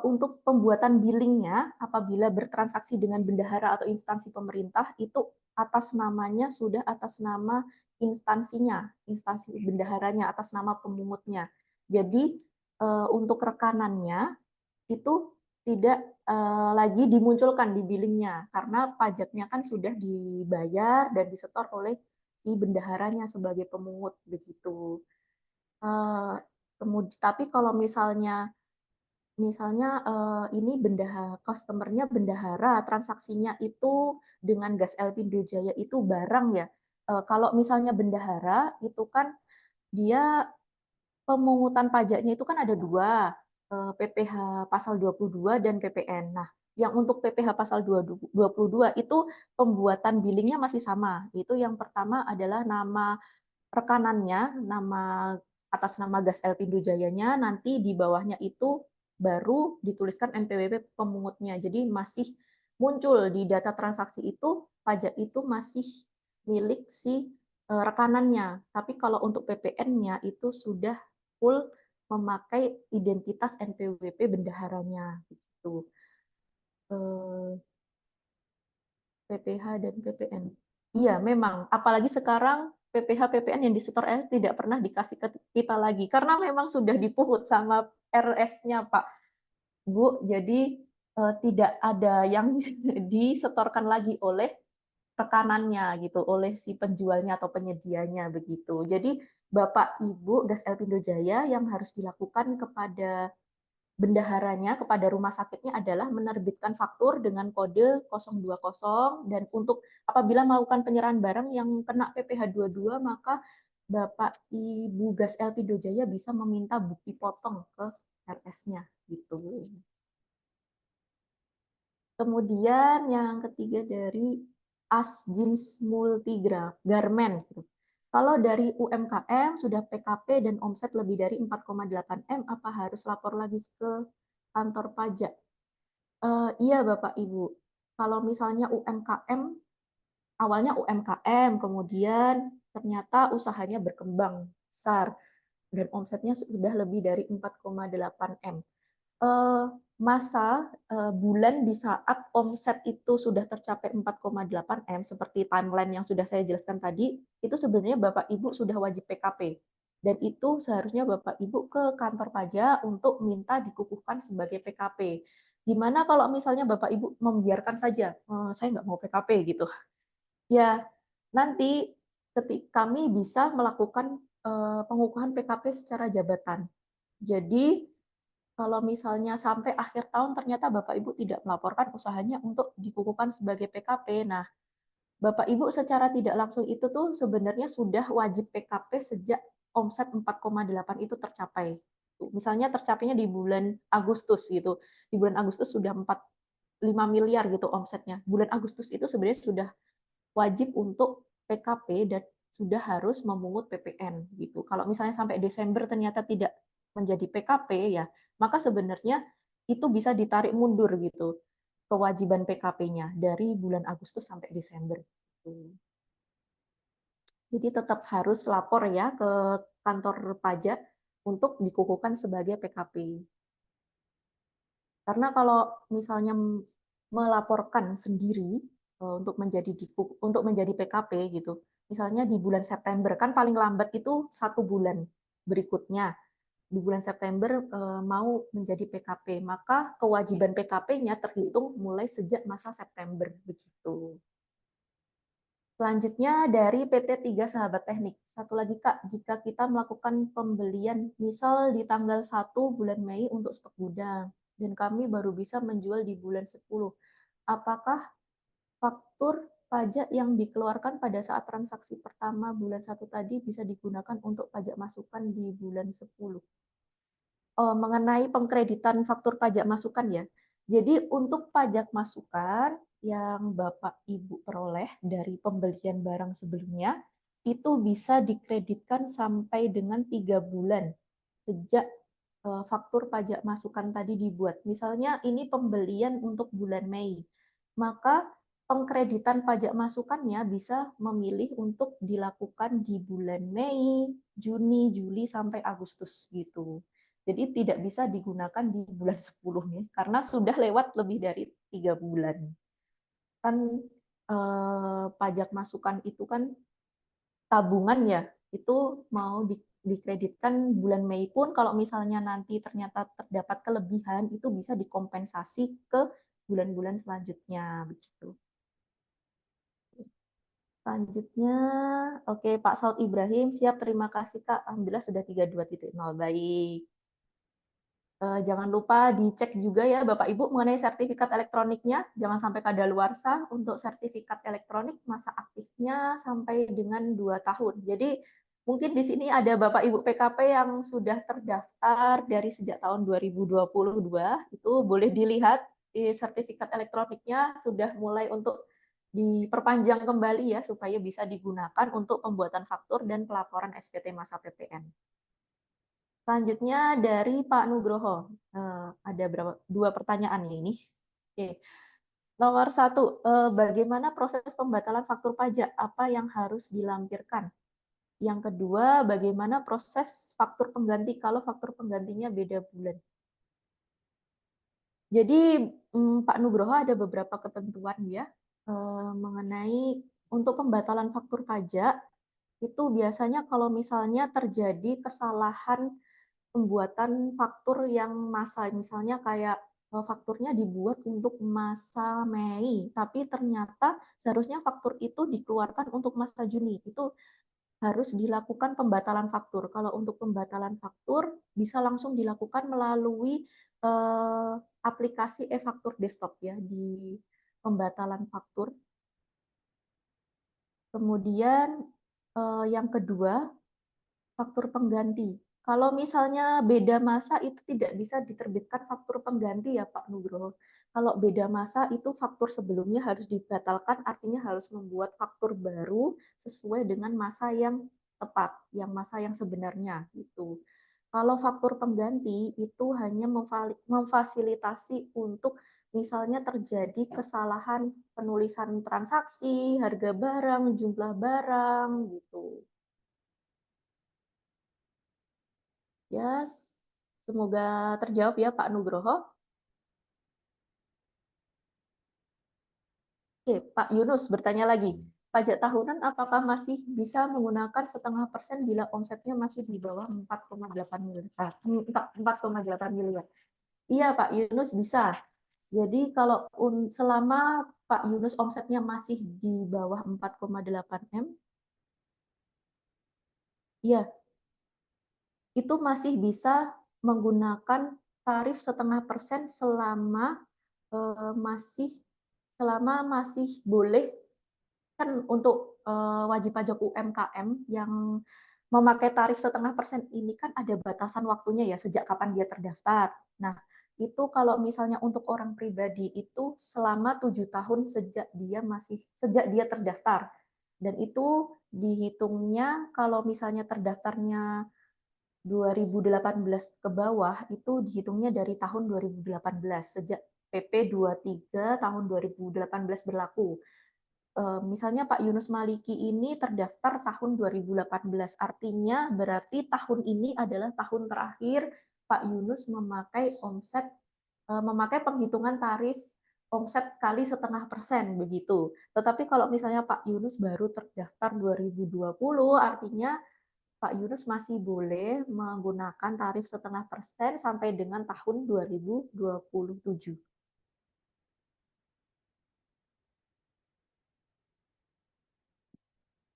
untuk pembuatan billingnya apabila bertransaksi dengan bendahara atau instansi pemerintah itu atas namanya sudah atas nama instansinya, instansi bendaharanya, atas nama pemungutnya. Jadi untuk rekanannya itu tidak lagi dimunculkan di billingnya karena pajaknya kan sudah dibayar dan disetor oleh si bendaharanya sebagai pemungut begitu. Kemudian, tapi kalau misalnya ini customernya bendahara, transaksinya itu dengan Gas Elpindo Jaya itu barang ya. Kalau misalnya bendahara itu kan dia pemungutan pajaknya itu kan ada dua, PPh pasal 22 dan PPN. Nah, yang untuk PPh pasal 22 itu pembuatan billingnya masih sama. Itu yang pertama adalah nama rekanannya, atas nama Gas Elpindo Jayanya, nanti di bawahnya itu baru dituliskan NPWP pemungutnya. Jadi masih muncul di data transaksi itu, pajak itu masih milik si rekanannya. Tapi kalau untuk PPN-nya itu sudah full memakai identitas NPWP bendaharanya gitu. PPH dan PPN. Iya, memang. Apalagi sekarang PPH PPN yang disetor tidak pernah dikasih ke kita lagi karena memang sudah dipungut sama RS-nya, Pak. Bu, jadi tidak ada yang disetorkan lagi oleh rekanannya gitu, oleh si penjualnya atau penyedianya begitu. Jadi Bapak Ibu Gas Elpindo Jaya yang harus dilakukan kepada bendaharanya, kepada rumah sakitnya adalah menerbitkan faktur dengan kode 020 dan untuk apabila melakukan penyerahan barang yang kena PPh 22 maka Bapak Ibu Gas Elpindo Jaya bisa meminta bukti potong ke RS-nya gitu. Kemudian yang ketiga dari as jeans multigarment. Kalau dari UMKM sudah PKP dan omset lebih dari 4,8 M, apa harus lapor lagi ke kantor pajak? Iya Bapak Ibu. Kalau misalnya UMKM, awalnya UMKM, kemudian ternyata usahanya berkembang besar dan omsetnya sudah lebih dari 4,8 M. Masa bulan di saat omset itu sudah tercapai 4,8 M seperti timeline yang sudah saya jelaskan tadi, itu sebenarnya Bapak Ibu sudah wajib PKP. Dan itu seharusnya Bapak Ibu ke kantor pajak untuk minta dikukuhkan sebagai PKP. Gimana kalau misalnya Bapak Ibu membiarkan saja, saya nggak mau PKP gitu. Ya, nanti kami bisa melakukan pengukuhan PKP secara jabatan. Jadi kalau misalnya sampai akhir tahun ternyata Bapak Ibu tidak melaporkan usahanya untuk dikukuhkan sebagai PKP. Nah, Bapak Ibu secara tidak langsung itu tuh sebenarnya sudah wajib PKP sejak omset 4,8 itu tercapai. Misalnya tercapainya di bulan Agustus gitu. Di bulan Agustus sudah 5 miliar gitu omsetnya. Bulan Agustus itu sebenarnya sudah wajib untuk PKP dan sudah harus memungut PPN gitu. Kalau misalnya sampai Desember ternyata tidak menjadi PKP ya, maka sebenarnya itu bisa ditarik mundur gitu kewajiban PKP-nya dari bulan Agustus sampai Desember. Jadi tetap harus lapor ya ke kantor pajak untuk dikukuhkan sebagai PKP. Karena kalau misalnya melaporkan sendiri untuk menjadi PKP gitu, misalnya di bulan September kan paling lambat itu 1 bulan berikutnya di bulan September mau menjadi PKP, maka kewajiban PKP-nya terhitung mulai sejak masa September begitu. Selanjutnya dari PT 3 Sahabat Teknik. Satu lagi Kak, jika kita melakukan pembelian misal di tanggal 1 bulan Mei untuk stok gudang dan kami baru bisa menjual di bulan 10, apakah faktur pajak yang dikeluarkan pada saat transaksi pertama bulan 1 tadi bisa digunakan untuk pajak masukan di bulan 10? Mengenai pengkreditan faktur pajak masukan ya. Jadi untuk pajak masukan yang Bapak Ibu peroleh dari pembelian barang sebelumnya itu bisa dikreditkan sampai dengan 3 bulan sejak faktur pajak masukan tadi dibuat. Misalnya ini pembelian untuk bulan Mei, maka pengkreditan pajak masukannya bisa memilih untuk dilakukan di bulan Mei, Juni, Juli, sampai Agustus gitu. Jadi tidak bisa digunakan di bulan 10 nih, karena sudah lewat lebih dari 3 bulan. Kan pajak masukan itu kan tabungan ya, itu mau dikreditkan bulan Mei pun kalau misalnya nanti ternyata terdapat kelebihan itu bisa dikompensasi ke bulan-bulan selanjutnya begitu. Selanjutnya, oke Pak Saud Ibrahim, siap, terima kasih Kak. Alhamdulillah sudah 32.0, baik. Jangan lupa dicek juga ya Bapak Ibu mengenai sertifikat elektroniknya, jangan sampai kadaluarsa. Untuk sertifikat elektronik masa aktifnya sampai dengan 2 tahun. Jadi mungkin di sini ada Bapak Ibu PKP yang sudah terdaftar dari sejak tahun 2022, itu boleh dilihat di sertifikat elektroniknya sudah mulai untuk diperpanjang kembali ya supaya bisa digunakan untuk pembuatan faktur dan pelaporan SPT masa PPN. Selanjutnya dari Pak Nugroho, ada 2 pertanyaan ini. Oke. Nomor 1, bagaimana proses pembatalan faktur pajak? Apa yang harus dilampirkan? Yang kedua, bagaimana proses faktur pengganti kalau faktur penggantinya beda bulan. Jadi Pak Nugroho ada beberapa ketentuan ya mengenai untuk pembatalan faktur pajak itu biasanya kalau misalnya terjadi kesalahan pembuatan faktur yang masa, misalnya kayak fakturnya dibuat untuk masa Mei, tapi ternyata seharusnya faktur itu dikeluarkan untuk masa Juni. Itu harus dilakukan pembatalan faktur. Kalau untuk pembatalan faktur bisa langsung dilakukan melalui aplikasi e-faktur desktop ya di pembatalan faktur. Kemudian yang kedua, faktur pengganti. Kalau misalnya beda masa itu tidak bisa diterbitkan faktur pengganti ya Pak Nugroho. Kalau beda masa itu faktur sebelumnya harus dibatalkan, artinya harus membuat faktur baru sesuai dengan masa yang tepat, yang masa yang sebenarnya gitu. Kalau faktur pengganti itu hanya memfasilitasi untuk misalnya terjadi kesalahan penulisan transaksi, harga barang, jumlah barang gitu. Ya, semoga terjawab ya Pak Nugroho. Oke, Pak Yunus bertanya lagi. Pajak tahunan apakah masih bisa menggunakan 0,5% bila omsetnya masih di bawah 4,8 miliar? 4,8 miliar. Iya Pak Yunus bisa. Jadi kalau selama Pak Yunus omsetnya masih di bawah 4,8 M, ya itu masih bisa menggunakan tarif 0,5% selama masih boleh kan untuk wajib pajak UMKM yang memakai tarif 0,5% ini kan ada batasan waktunya ya sejak kapan dia terdaftar. Nah itu kalau misalnya untuk orang pribadi itu selama 7 tahun sejak dia terdaftar dan itu dihitungnya kalau misalnya terdaftarnya 2018 ke bawah itu dihitungnya dari tahun 2018 sejak PP 23 tahun 2018 berlaku. Misalnya Pak Yunus Maliki ini terdaftar tahun 2018, artinya berarti tahun ini adalah tahun terakhir Pak Yunus memakai penghitungan tarif omset kali 0,5% begitu. Tetapi kalau misalnya Pak Yunus baru terdaftar 2020, artinya Pak Yunus masih boleh menggunakan tarif 0,5% sampai dengan tahun 2027.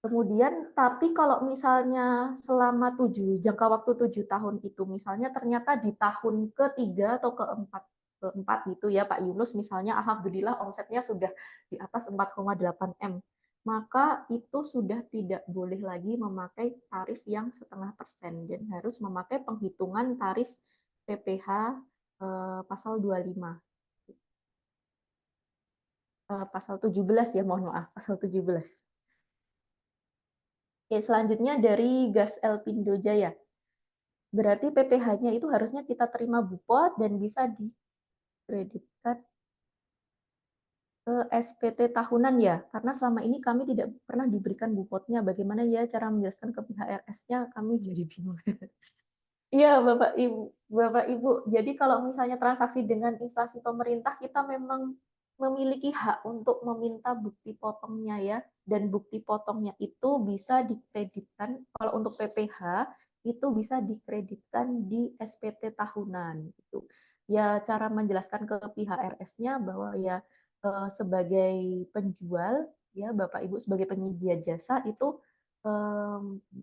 Kemudian, tapi kalau misalnya selama jangka waktu 7 tahun itu, misalnya ternyata di tahun ketiga atau keempat gitu ya Pak Yunus, misalnya alhamdulillah omsetnya sudah di atas 4,8 M, maka itu sudah tidak boleh lagi memakai tarif yang 0,5% dan harus memakai penghitungan tarif PPh pasal 25. Pasal 17 ya, mohon maaf, pasal 17. Oke, selanjutnya dari Gas Elpindo Jaya. Berarti PPh-nya itu harusnya kita terima Bupot dan bisa dikreditkan ke SPT tahunan ya, karena selama ini kami tidak pernah diberikan Bupotnya. Bagaimana ya cara menjelaskan ke pihak RS-nya? Kami jadi bingung. Iya, Bapak Ibu. Jadi kalau misalnya transaksi dengan instansi pemerintah, kita memang memiliki hak untuk meminta bukti potongnya ya. Dan bukti potongnya itu bisa dikreditkan, kalau untuk PPh, itu bisa dikreditkan di SPT tahunan. Gitu. Ya, cara menjelaskan ke pihak RS-nya bahwa ya sebagai penjual, ya Bapak Ibu sebagai penyedia jasa itu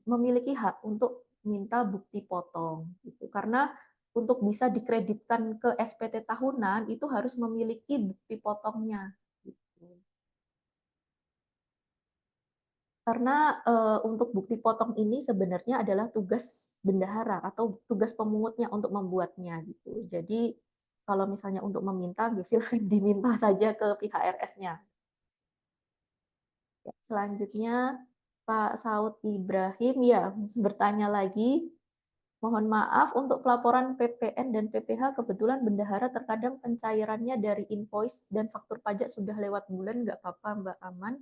memiliki hak untuk minta bukti potong gitu. Karena untuk bisa dikreditkan ke SPT tahunan itu harus memiliki bukti potongnya gitu. Karena untuk bukti potong ini sebenarnya adalah tugas bendahara atau tugas pemungutnya untuk membuatnya gitu. Jadi kalau misalnya untuk meminta silahkan diminta saja ke pihak RS-nya. Selanjutnya Pak Saud Ibrahim ya bertanya lagi. Mohon maaf untuk pelaporan PPN dan PPh kebetulan bendahara terkadang pencairannya dari invoice dan faktur pajak sudah lewat bulan, nggak apa-apa Mbak, aman.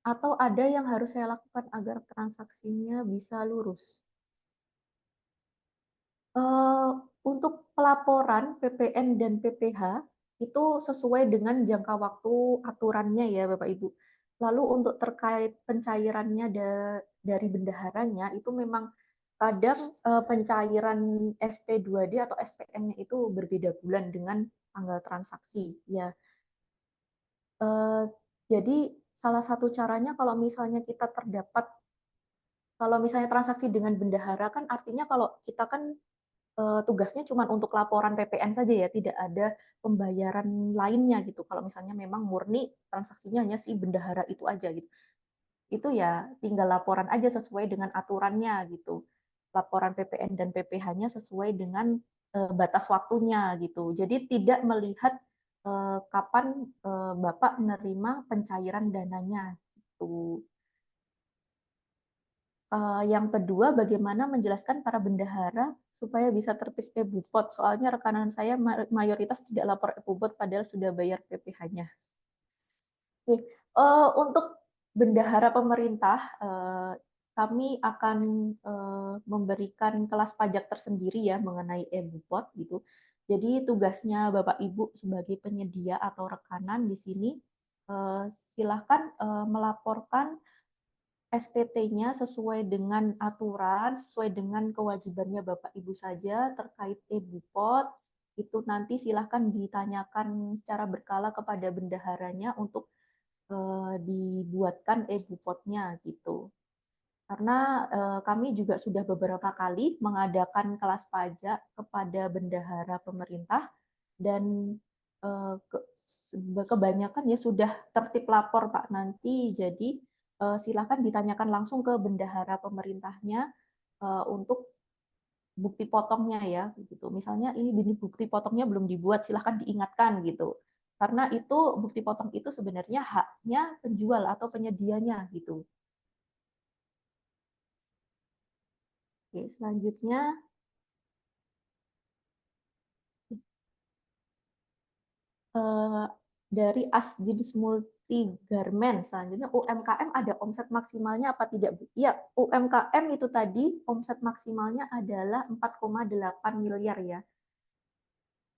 Atau ada yang harus saya lakukan agar transaksinya bisa lurus? Untuk pelaporan PPN dan PPh itu sesuai dengan jangka waktu aturannya ya Bapak Ibu. Lalu untuk terkait pencairannya dari bendaharanya itu memang kadang pencairan SP2D atau SPN-nya itu berbeda bulan dengan tanggal transaksi ya. Jadi salah satu caranya kalau misalnya kita terdapat, kalau misalnya transaksi dengan bendahara kan artinya kalau kita kan tugasnya cuma untuk laporan PPN saja ya, tidak ada pembayaran lainnya gitu. Kalau misalnya memang murni transaksinya hanya si bendahara itu aja gitu. Itu ya tinggal laporan aja sesuai dengan aturannya gitu. Laporan PPN dan PPh-nya sesuai dengan batas waktunya gitu. Jadi tidak melihat kapan Bapak menerima pencairan dananya gitu. Yang kedua, bagaimana menjelaskan para bendahara supaya bisa tertib e-Bupot. Soalnya rekanan saya mayoritas tidak lapor e-Bupot padahal sudah bayar PPh-nya. Untuk bendahara pemerintah, kami akan memberikan kelas pajak tersendiri ya mengenai e-Bupot gitu. Jadi tugasnya Bapak Ibu sebagai penyedia atau rekanan di sini silahkan melaporkan SPT-nya sesuai dengan aturan, sesuai dengan kewajibannya Bapak Ibu saja terkait e-Bupot. Itu nanti silahkan ditanyakan secara berkala kepada bendaharanya untuk dibuatkan e-Bupotnya gitu. Karena kami juga sudah beberapa kali mengadakan kelas pajak kepada bendahara pemerintah dan kebanyakan ya sudah tertib lapor Pak nanti. Jadi silakan ditanyakan langsung ke bendahara pemerintahnya untuk bukti potongnya ya gitu. Misalnya ini bukti potongnya belum dibuat, silahkan diingatkan gitu. Karena itu bukti potong itu sebenarnya haknya penjual atau penyedianya gitu. Oke, selanjutnya dari Asjins Multi Garment. Selanjutnya UMKM ada omset maksimalnya apa tidak? Ya, UMKM itu tadi omset maksimalnya adalah 4,8 miliar ya.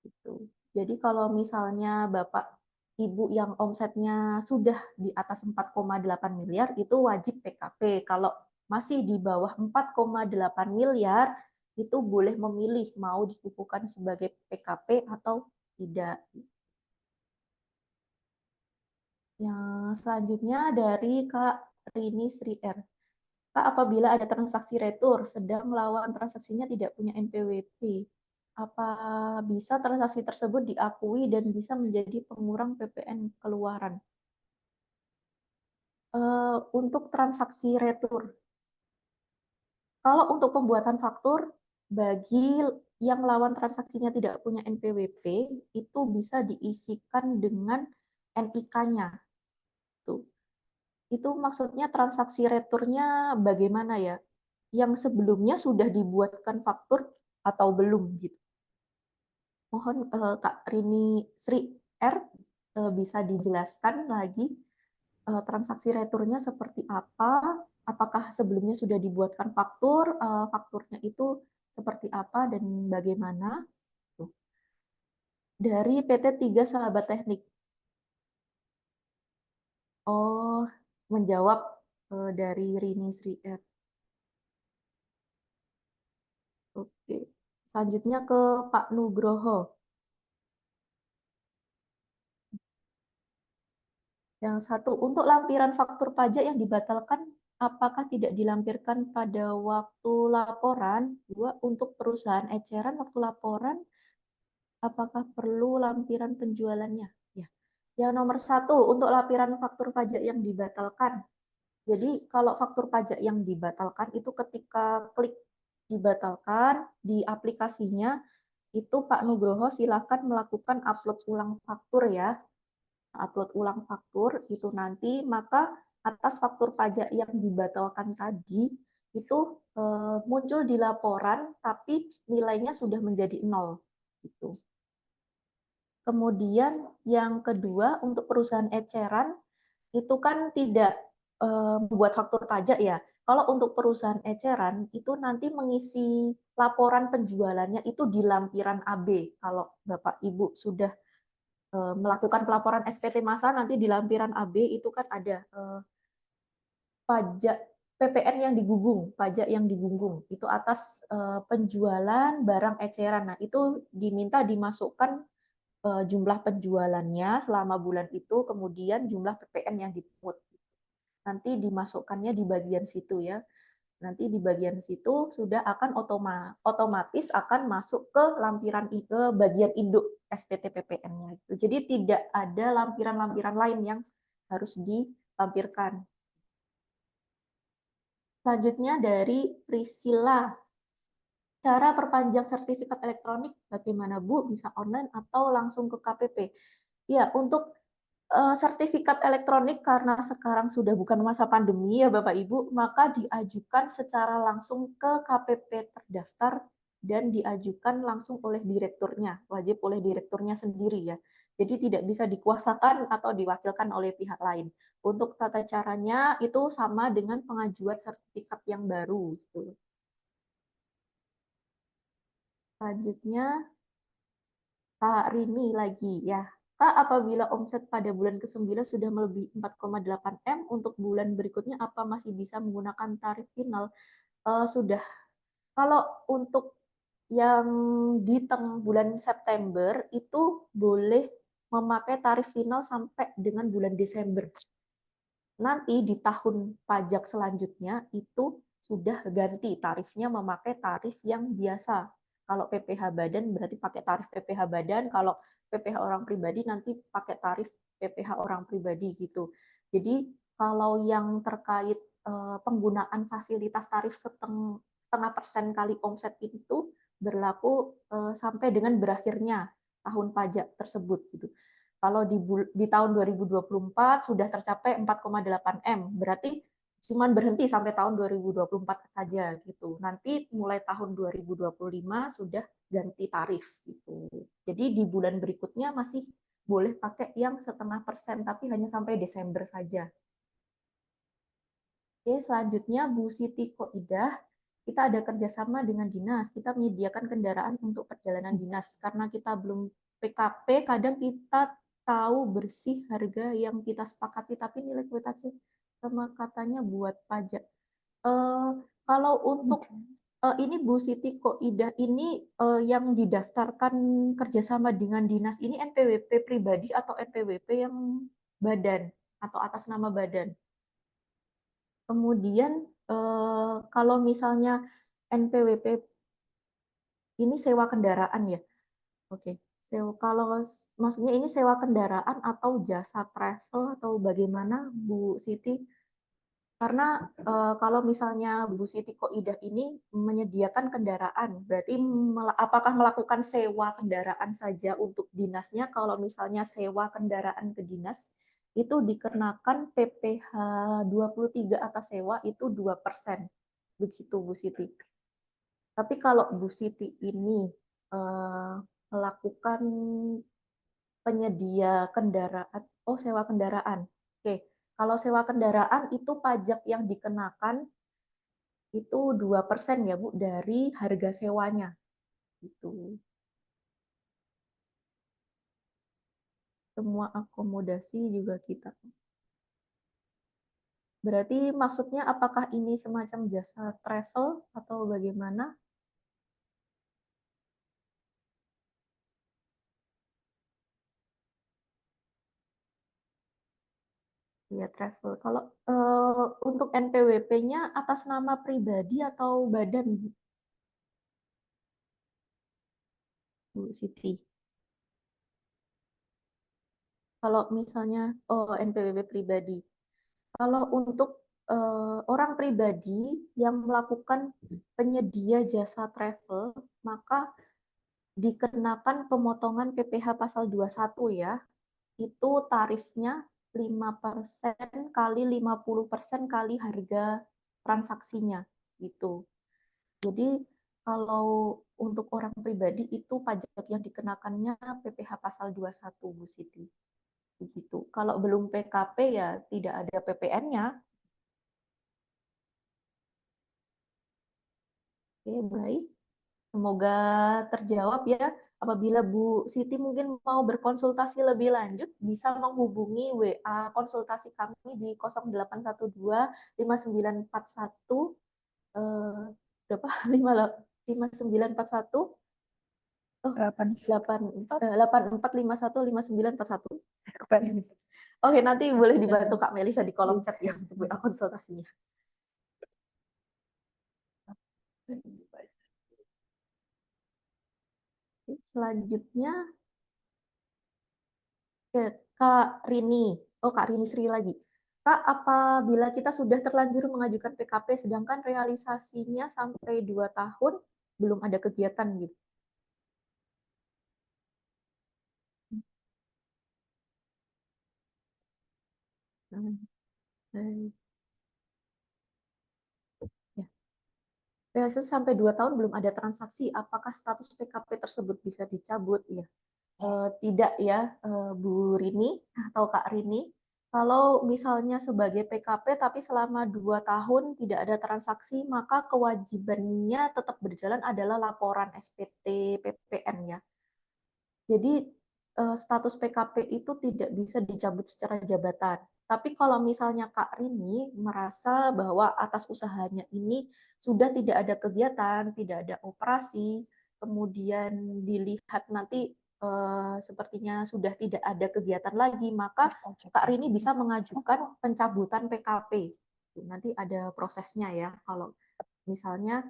Gitu. Jadi kalau misalnya Bapak Ibu yang omsetnya sudah di atas 4,8 miliar itu wajib PKP. Kalau masih di bawah 4,8 miliar itu boleh memilih mau dikukuhkan sebagai PKP atau tidak. Yang selanjutnya dari Kak Rini Sri R. Kak, apabila ada transaksi retur, sedang lawan transaksinya tidak punya NPWP, apa bisa transaksi tersebut diakui dan bisa menjadi pengurang PPN keluaran? Untuk transaksi retur, kalau untuk pembuatan faktur, bagi yang lawan transaksinya tidak punya NPWP, itu bisa diisikan dengan NIK-nya. Itu maksudnya transaksi returnya bagaimana ya? Yang sebelumnya sudah dibuatkan faktur atau belum gitu. Mohon Kak Rini Sri R bisa dijelaskan lagi transaksi returnya seperti apa? Apakah sebelumnya sudah dibuatkan faktur? Fakturnya itu seperti apa dan bagaimana? Dari PT 3 Sahabat Teknik. Oh, menjawab dari Rini Sri R. Oke. Selanjutnya ke Pak Nugroho. Yang satu, untuk lampiran faktur pajak yang dibatalkan, apakah tidak dilampirkan pada waktu laporan? Dua, untuk perusahaan eceran waktu laporan, apakah perlu lampiran penjualannya? Ya. Yang nomor satu, untuk lampiran faktur pajak yang dibatalkan. Jadi kalau faktur pajak yang dibatalkan itu ketika klik dibatalkan di aplikasinya, itu Pak Nugroho silakan melakukan upload ulang faktur ya. Upload ulang faktur itu nanti, maka atas faktur pajak yang dibatalkan tadi itu muncul di laporan tapi nilainya sudah menjadi 0 gitu. Kemudian yang kedua, untuk perusahaan eceran itu kan tidak membuat faktur pajak ya. Kalau untuk perusahaan eceran itu nanti mengisi laporan penjualannya itu di lampiran AB. Kalau Bapak Ibu sudah melakukan pelaporan SPT massal, nanti di lampiran AB itu kan ada pajak PPN yang digunggung, pajak yang digunggung itu atas penjualan barang eceran. Nah, itu diminta dimasukkan jumlah penjualannya selama bulan itu, kemudian jumlah PPN yang dipungut. Nanti dimasukkannya di bagian situ ya. Nanti di bagian situ sudah akan otomatis akan masuk ke lampiran ke bagian induk SPT PPN-nya. Jadi tidak ada lampiran-lampiran lain yang harus dilampirkan. Selanjutnya dari Priscilla. Cara perpanjang sertifikat elektronik bagaimana Bu? Bisa online atau langsung ke KPP? Ya, untuk sertifikat elektronik karena sekarang sudah bukan masa pandemi ya Bapak Ibu, maka diajukan secara langsung ke KPP terdaftar dan diajukan langsung oleh direkturnya, wajib oleh direkturnya sendiri ya. Jadi tidak bisa dikuasakan atau diwakilkan oleh pihak lain. Untuk tata caranya itu sama dengan pengajuan sertifikat yang baru. Gitu. Selanjutnya Kak Rini lagi ya. Kak, apabila omset pada bulan ke-9 sudah melebihi 4,8 M, untuk bulan berikutnya apa masih bisa menggunakan tarif final? Sudah. Kalau untuk yang di tengah bulan September itu boleh memakai tarif final sampai dengan bulan Desember. Nanti di tahun pajak selanjutnya itu sudah ganti tarifnya memakai tarif yang biasa. Kalau PPh badan berarti pakai tarif PPh badan, kalau PPh orang pribadi nanti pakai tarif PPh orang pribadi gitu. Jadi kalau yang terkait penggunaan fasilitas tarif setengah persen kali omset itu berlaku sampai dengan berakhirnya tahun pajak tersebut gitu. Kalau di tahun 2024 sudah tercapai 4,8 M, berarti cuma berhenti sampai tahun 2024 saja gitu. Nanti mulai tahun 2025 sudah ganti tarif gitu. Jadi di bulan berikutnya masih boleh pakai yang setengah persen, tapi hanya sampai Desember saja. Oke, selanjutnya Bu Siti Koidah, kita ada kerjasama dengan dinas, kita menyediakan kendaraan untuk perjalanan dinas. Karena kita belum PKP, kadang kita tahu bersih harga yang kita sepakati, tapi nilai kuitansi sama katanya buat pajak. Kalau untuk ini Bu Siti Koidah ini yang didaftarkan kerjasama dengan dinas ini NPWP pribadi atau NPWP yang badan atau atas nama badan. Kemudian kalau misalnya NPWP ini sewa kendaraan ya, oke. Kalau maksudnya ini sewa kendaraan atau jasa travel atau bagaimana Bu Siti? Karena kalau misalnya Bu Siti Koidah ini menyediakan kendaraan, berarti apakah melakukan sewa kendaraan saja untuk dinasnya? Kalau misalnya sewa kendaraan ke dinas, itu dikenakan PPh 23 atas sewa itu 2%. Begitu Bu Siti. Tapi kalau Bu Siti ini melakukan penyedia kendaraan, sewa kendaraan. Oke, kalau sewa kendaraan itu pajak yang dikenakan itu 2% ya Bu dari harga sewanya. Gitu. Semua akomodasi juga kita. Berarti maksudnya apakah ini semacam jasa travel atau bagaimana? Ya, travel. Kalau untuk NPWP-nya atas nama pribadi atau badan, Bu Siti? Kalau misalnya NPWP pribadi. Kalau untuk orang pribadi yang melakukan penyedia jasa travel, maka dikenakan pemotongan PPh pasal 21 ya. Itu tarifnya 5% kali 50% kali harga transaksinya gitu. Jadi kalau untuk orang pribadi itu pajak yang dikenakannya PPh pasal 21 Bu Siti. Begitu. Kalau belum PKP ya tidak ada PPN-nya. Oke, baik. Semoga terjawab ya. Apabila Bu Siti mungkin mau berkonsultasi lebih lanjut, bisa menghubungi WA konsultasi kami di 0812 5941 berapa? 5941 8451 Oke, nanti boleh dibantu Kak Melisa di kolom chat ya untuk WA konsultasinya. Selanjutnya Kak Rini. Oh, Kak Rini Sri lagi. Kak, apabila kita sudah terlanjur mengajukan PKP sedangkan realisasinya sampai 2 tahun belum ada kegiatan gitu. Ya. Realisasi sampai 2 tahun belum ada transaksi, apakah status PKP tersebut bisa dicabut? Ya. Tidak ya, Bu Rini atau Kak Rini. Kalau misalnya sebagai PKP tapi selama 2 tahun tidak ada transaksi, maka kewajibannya tetap berjalan adalah laporan SPT PPN ya. Jadi status PKP itu tidak bisa dicabut secara jabatan. Tapi kalau misalnya Kak Rini merasa bahwa atas usahanya ini sudah tidak ada kegiatan, tidak ada operasi, kemudian dilihat nanti sepertinya sudah tidak ada kegiatan lagi, maka Kak Rini bisa mengajukan pencabutan PKP. Nanti ada prosesnya ya. Kalau misalnya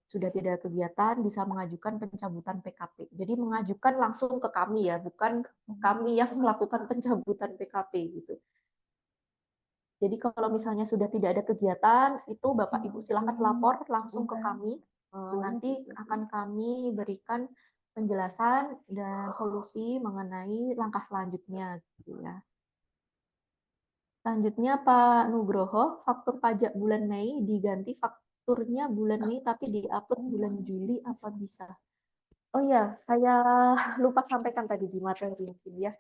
sudah tidak ada kegiatan, bisa mengajukan pencabutan PKP. Jadi mengajukan langsung ke kami ya, bukan kami yang melakukan pencabutan PKP gitu. Jadi kalau misalnya sudah tidak ada kegiatan, itu Bapak Ibu silakan lapor langsung ke kami. Nanti akan kami berikan penjelasan dan solusi mengenai langkah selanjutnya gitu ya. Selanjutnya Pak Nugroho, faktur pajak bulan Mei diganti fakturnya bulan Mei tapi diupload bulan Juli, apa bisa? Oh ya, saya lupa sampaikan tadi di materi mungkin ya.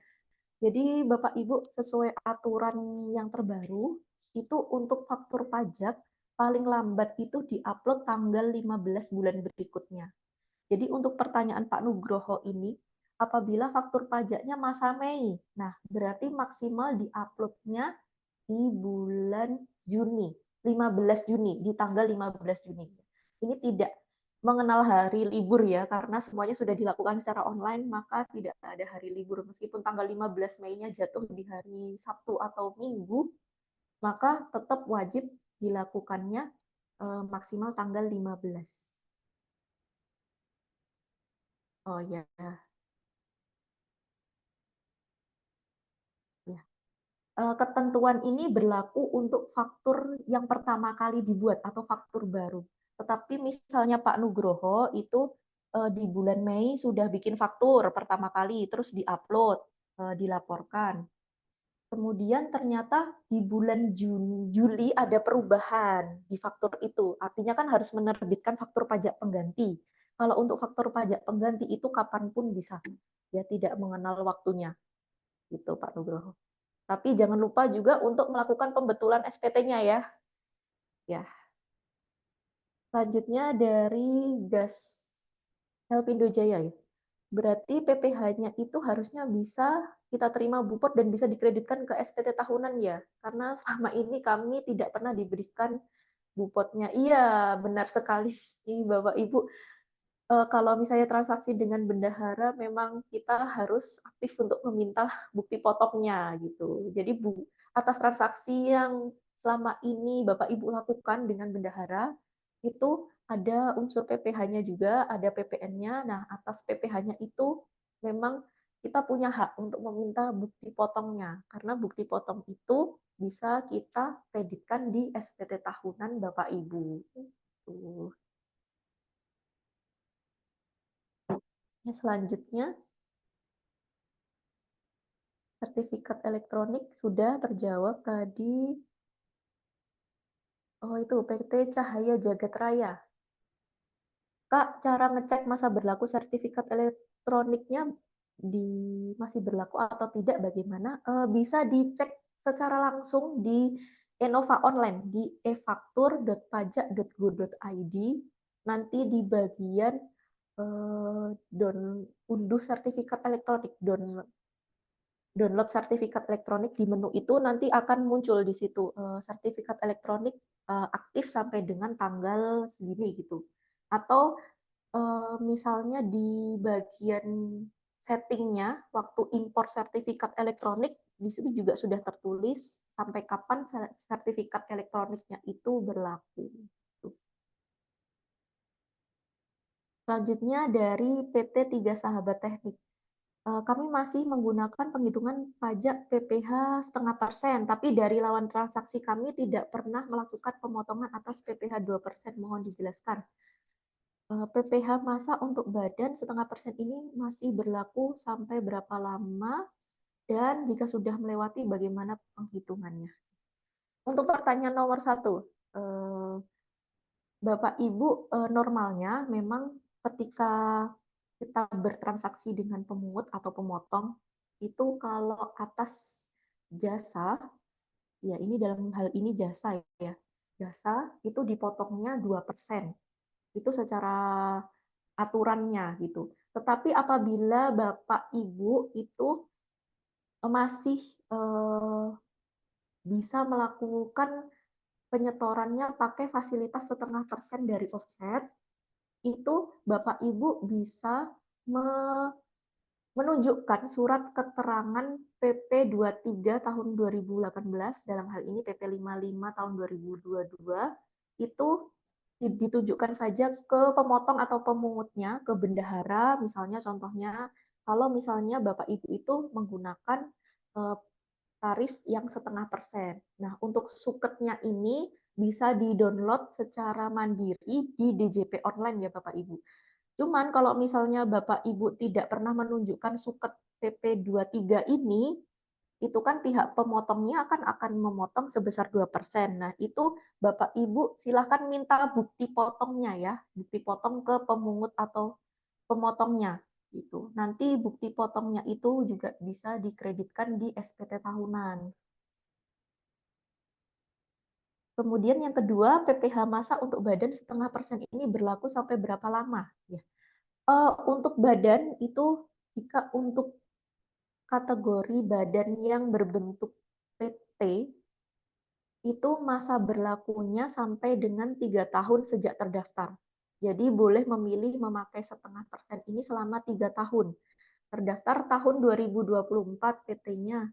Jadi Bapak Ibu sesuai aturan yang terbaru, itu untuk faktur pajak paling lambat itu diupload tanggal 15 bulan berikutnya. Jadi untuk pertanyaan Pak Nugroho ini, apabila faktur pajaknya masa Mei, nah berarti maksimal diuploadnya di bulan Juni, 15 Juni, di tanggal 15 Juni. Ini tidak mengenal hari libur ya, karena semuanya sudah dilakukan secara online, maka tidak ada hari libur. Meskipun tanggal 15 Mei-nya jatuh di hari Sabtu atau Minggu, maka tetap wajib dilakukannya maksimal tanggal 15. Oh ya, ya. Ketentuan ini berlaku untuk faktur yang pertama kali dibuat atau faktur baru. Tetapi misalnya Pak Nugroho itu di bulan Mei sudah bikin faktur pertama kali, terus diupload, dilaporkan. Kemudian ternyata di bulan Juli ada perubahan di faktur itu. Artinya kan harus menerbitkan faktur pajak pengganti. Kalau untuk faktur pajak pengganti itu kapanpun bisa. Ya tidak mengenal waktunya. Gitu Pak Nugroho. Tapi jangan lupa juga untuk melakukan pembetulan SPT-nya ya. Ya. Selanjutnya dari Gas Helpindo Jaya ya. Berarti PPh-nya itu harusnya bisa kita terima Bupot dan bisa dikreditkan ke SPT tahunan ya. Karena selama ini kami tidak pernah diberikan Bupotnya. Iya, benar sekali Bapak Ibu. Kalau misalnya transaksi dengan bendahara, memang kita harus aktif untuk meminta bukti potongnya gitu. Jadi atas transaksi yang selama ini Bapak Ibu lakukan dengan bendahara, itu ada unsur PPh-nya juga, ada PPN-nya. Nah, atas PPh-nya itu memang kita punya hak untuk meminta bukti potongnya, karena bukti potong itu bisa kita kreditkan di SPT tahunan Bapak Ibu. Tuh. Selanjutnya, sertifikat elektronik sudah terjawab tadi. Oh, itu PT Cahaya Jagat Raya. Kak, cara ngecek masa berlaku sertifikat elektroniknya masih berlaku atau tidak bagaimana? Bisa dicek secara langsung di Enova Online di efaktur.pajak.go.id. nanti di bagian unduh sertifikat elektronik, download sertifikat elektronik di menu itu nanti akan muncul di situ sertifikat elektronik aktif sampai dengan tanggal segini gitu. Atau misalnya di bagian settingnya waktu impor sertifikat elektronik di situ juga sudah tertulis sampai kapan sertifikat elektroniknya itu berlaku. Selanjutnya dari PT 3 Sahabat Teknik. Kami masih menggunakan penghitungan pajak PPh 0,5%, tapi dari lawan transaksi kami tidak pernah melakukan pemotongan atas PPh 2%. Mohon dijelaskan. PPh masa untuk badan 0,5% ini masih berlaku sampai berapa lama, dan jika sudah melewati bagaimana penghitungannya? Untuk pertanyaan nomor 1, Bapak Ibu normalnya memang ketika kita bertransaksi dengan pemungut atau pemotong, itu kalau atas jasa, ya ini dalam hal ini jasa ya, jasa itu dipotongnya 2%. Itu secara aturannya gitu. Tetapi apabila Bapak Ibu itu masih bisa melakukan penyetorannya pakai fasilitas 0,5% dari offset, itu Bapak Ibu bisa menunjukkan surat keterangan PP 23 tahun 2018, dalam hal ini PP 55 tahun 2022, itu ditunjukkan saja ke pemotong atau pemungutnya, ke bendahara, misalnya contohnya, kalau misalnya Bapak Ibu itu menggunakan tarif yang 0,5%. Nah, untuk suketnya ini bisa di-download secara mandiri di DJP online ya Bapak Ibu. Cuman kalau misalnya Bapak Ibu tidak pernah menunjukkan suket PP 23 ini, itu kan pihak pemotongnya akan memotong sebesar 2%. Nah, itu Bapak Ibu silahkan minta bukti potongnya ya, bukti potong ke pemungut atau pemotongnya gitu. Nanti bukti potongnya itu juga bisa dikreditkan di SPT tahunan. Kemudian yang kedua, PPh masa untuk badan 0,5% ini berlaku sampai berapa lama? Ya. Untuk badan itu jika untuk kategori badan yang berbentuk PT itu masa berlakunya sampai dengan 3 tahun sejak terdaftar. Jadi boleh memilih memakai 0,5% ini selama 3 tahun. Terdaftar tahun 2024 PT-nya.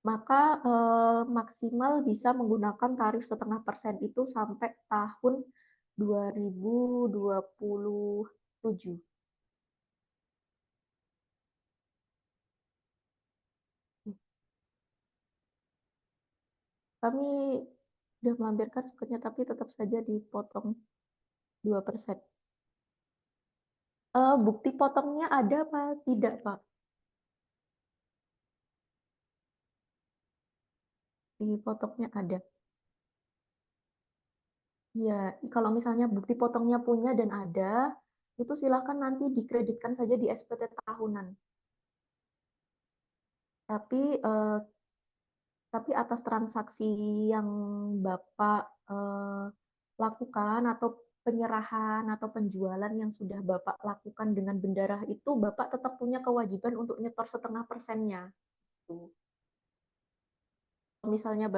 Maka maksimal bisa menggunakan tarif 0,5% itu sampai tahun 2027. Kami sudah melampirkan suketnya, tapi tetap saja dipotong 2%. Bukti potongnya ada apa tidak, Pak? Dipotongnya ada. Ya, kalau misalnya bukti potongnya punya dan ada, itu silakan nanti dikreditkan saja di SPT tahunan. Tapi atas transaksi yang Bapak lakukan atau penyerahan atau penjualan yang sudah Bapak lakukan dengan bendahara itu, Bapak tetap punya kewajiban untuk nyetor 0,5%-nya. Misalnya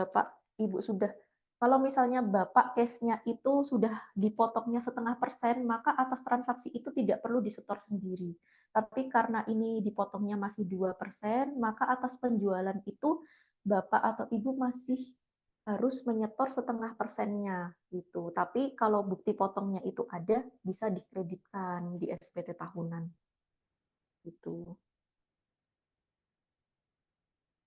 kalau misalnya Bapak case-nya itu sudah dipotongnya 0,5%, maka atas transaksi itu tidak perlu disetor sendiri. Tapi karena ini dipotongnya masih 2%, maka atas penjualan itu Bapak atau Ibu masih harus menyetor 0,5%-nya gitu. Tapi kalau bukti potongnya itu ada, bisa dikreditkan di SPT tahunan. Gitu.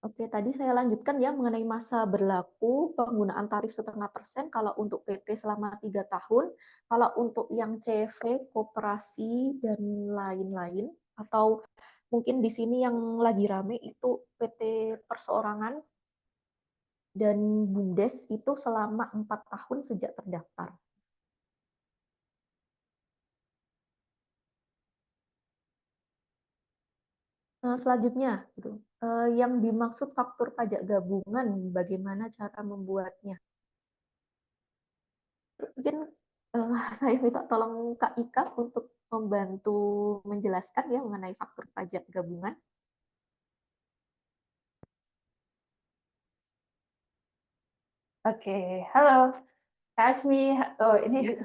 Oke, tadi saya lanjutkan ya mengenai masa berlaku penggunaan tarif 0,5% kalau untuk PT selama 3 tahun, kalau untuk yang CV, koperasi, dan lain-lain, atau mungkin di sini yang lagi rame itu PT perseorangan dan BUMDes itu selama 4 tahun sejak terdaftar. Selanjutnya, yang dimaksud faktur pajak gabungan, bagaimana cara membuatnya? Mungkin Saya minta tolong Kak Ika untuk membantu menjelaskan ya mengenai faktur pajak gabungan. Oke, halo Kak Asmi. Oh, ini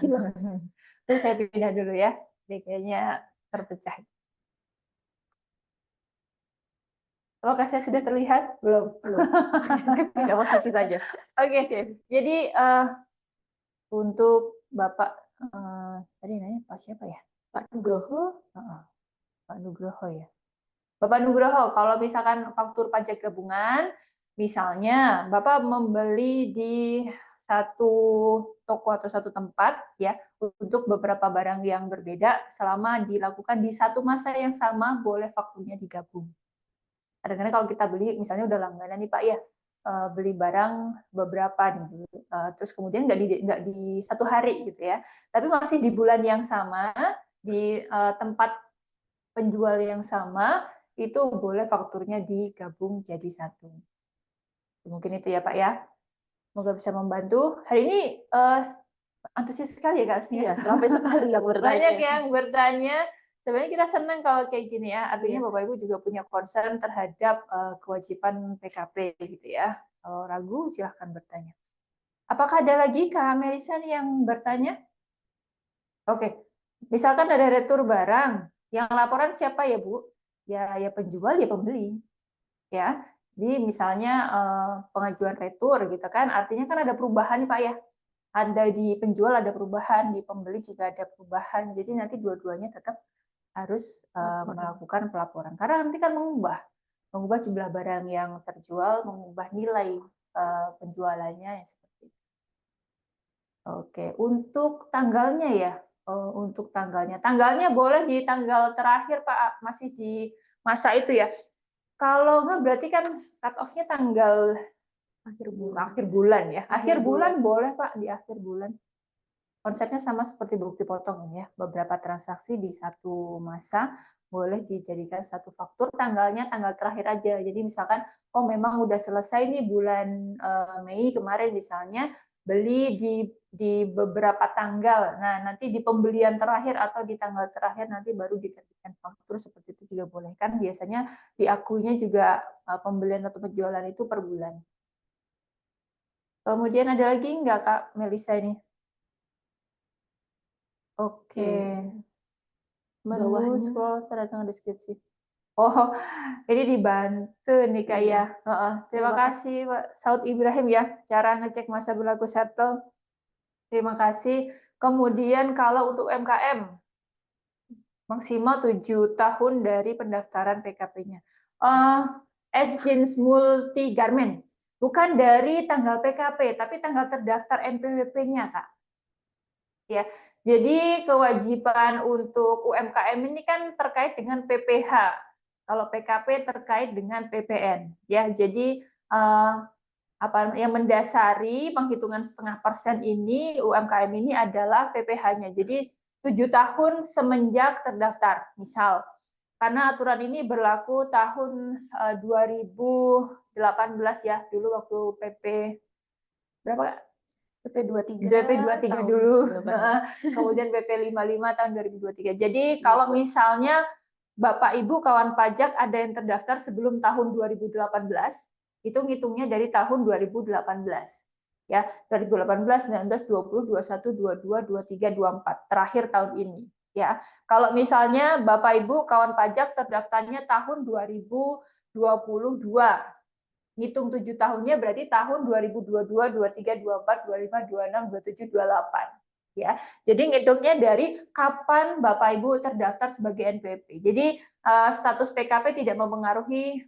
terus saya pindah dulu ya. Ini kayaknya terpecah. Apakah saya sudah terlihat? Belum. Pindah posisi saja. Oke, jadi untuk Bapak tadi nanya Pak siapa ya? Pak Nugroho. Pak Nugroho ya. Bapak Nugroho, kalau misalkan faktur pajak gabungan, misalnya Bapak membeli di satu toko atau satu tempat ya untuk beberapa barang yang berbeda selama dilakukan di satu masa yang sama, boleh fakturnya digabung. Kadang-kadang kalau kita beli misalnya udah langganan nih Pak ya, beli barang beberapa nih, terus kemudian nggak di satu hari gitu ya, tapi masih di bulan yang sama di tempat penjual yang sama, itu boleh fakturnya digabung jadi satu. Mungkin itu ya Pak ya. Semoga bisa membantu. Hari ini antusias sekali ya Kak Asmi. Iya, ramai sekali yang bertanya. Banyak yang bertanya. Sebenarnya kita senang kalau kayak gini ya. Artinya Bapak Ibu juga punya concern terhadap kewajiban PKP gitu ya. Kalau ragu silahkan bertanya. Apakah ada lagi Kak Melisa yang bertanya? Oke. Misalkan ada retur barang, yang laporan siapa ya Bu? Ya penjual, ya pembeli. Ya. Jadi misalnya pengajuan retur gitu kan, artinya kan ada perubahan nih Pak ya. Ada di penjual ada perubahan, di pembeli juga ada perubahan. Jadi nanti dua-duanya tetap harus melakukan pelaporan. Karena nanti kan mengubah jumlah barang yang terjual, mengubah nilai penjualannya yang seperti itu. Oke, untuk tanggalnya ya. Untuk tanggalnya boleh di tanggal terakhir Pak, masih di masa itu ya. Kalau enggak berarti kan cut off-nya tanggal akhir bulan ya. Akhir bulan boleh Pak, di akhir bulan. Konsepnya sama seperti bukti potong ya. Beberapa transaksi di satu masa boleh dijadikan satu faktur, tanggalnya tanggal terakhir aja. Jadi misalkan memang udah selesai nih bulan Mei kemarin misalnya, beli di beberapa tanggal. Nah, nanti di pembelian terakhir atau di tanggal terakhir nanti baru diterbitkan faktur, seperti itu juga boleh. Kan biasanya diakuinya juga pembelian atau penjualan itu per bulan. Kemudian ada lagi nggak Kak Melisa ini? Oke. Menu scroll tergantung deskripsi. Oh, ini dibantu nih Kak ya. Terima kasih Pak Saud Ibrahim ya, cara ngecek masa berlaku Sertel. Terima kasih. Kemudian kalau untuk UMKM, maksimal 7 tahun dari pendaftaran PKP-nya. Jeans multi garment, bukan dari tanggal PKP, tapi tanggal terdaftar NPWP-nya Kak. Ya, jadi kewajiban untuk UMKM ini kan terkait dengan PPH. Kalau PKP terkait dengan PPN. Ya, jadi yang mendasari penghitungan 0,5% ini UMKM ini adalah PPH-nya. Jadi 7 tahun semenjak terdaftar. Misal, karena aturan ini berlaku tahun 2018 ya, dulu waktu PP berapa? PP23 dulu, kemudian PP55 tahun 2023. Jadi kalau misalnya Bapak Ibu kawan pajak ada yang terdaftar sebelum tahun 2018, itu ngitungnya dari tahun 2018. Ya, 2018, 19, 20, 21, 22, 23, 24, terakhir tahun ini. Ya, kalau misalnya Bapak Ibu kawan pajak terdaftarnya tahun 2022, ngitung 7 tahunnya berarti tahun 2022, 23, 24, 25, 26, 27, 28. Ya. Jadi ngitungnya dari kapan Bapak Ibu terdaftar sebagai NPWP. Jadi status PKP tidak mempengaruhi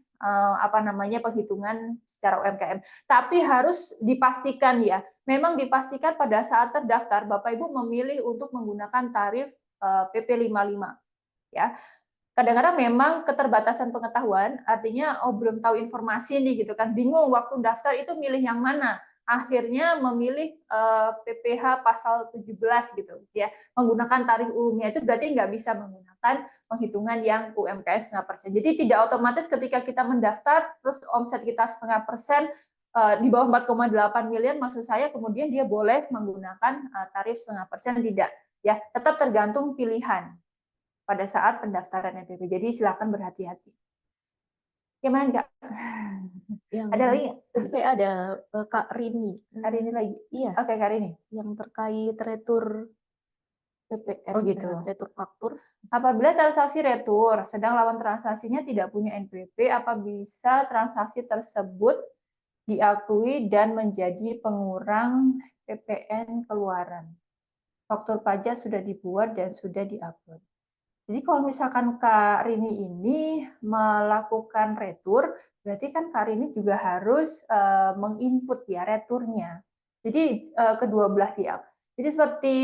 penghitungan secara UMKM. Tapi harus dipastikan ya, memang dipastikan pada saat terdaftar Bapak Ibu memilih untuk menggunakan tarif PP 55. Ya. Kadang-kadang memang keterbatasan pengetahuan, artinya belum tahu informasi nih gitu kan, bingung waktu daftar itu milih yang mana. Akhirnya memilih PPH pasal 17 gitu ya, menggunakan tarif umumnya, itu berarti nggak bisa menggunakan penghitungan yang UMKS 0,5%. Jadi tidak otomatis ketika kita mendaftar terus omset kita 0,5%, di bawah 4,8 miliar, maksud saya kemudian dia boleh menggunakan tarif 0,5% tidak, ya tetap tergantung pilihan pada saat pendaftaran NPWP. Jadi silakan berhati-hati. Gimana Kak? Yang Ada lagi nggak? kayak ada Kak Rini. Hari ini lagi? Iya, Oke, Kak Rini. yang terkait retur PPF, Oh, gitu. retur faktur. Apabila transaksi retur, sedang lawan transaksinya tidak punya NPWP, apa bisa transaksi tersebut diakui dan menjadi pengurang PPN keluaran? Faktur pajak sudah dibuat dan sudah diupload. Jadi kalau misalkan Kak Rini ini melakukan retur, berarti kan Kak Rini juga harus menginput ya returnya. Jadi kedua belah pihak. Jadi seperti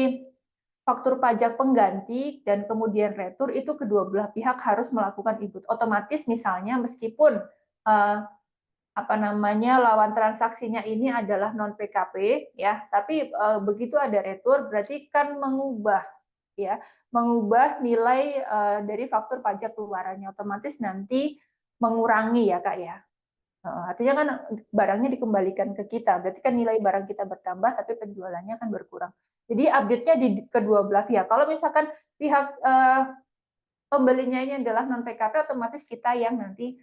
faktur pajak pengganti dan kemudian retur itu kedua belah pihak harus melakukan input. Otomatis misalnya meskipun lawan transaksinya ini adalah non PKP ya, tapi begitu ada retur berarti kan mengubah nilai dari faktur pajak keluarannya, otomatis nanti mengurangi ya Kak ya. Artinya kan barangnya dikembalikan ke kita, berarti kan nilai barang kita bertambah tapi penjualannya kan berkurang. Jadi update-nya di kedua belah pihak. Kalau misalkan pihak pembelinya ini adalah non PKP, otomatis kita yang nanti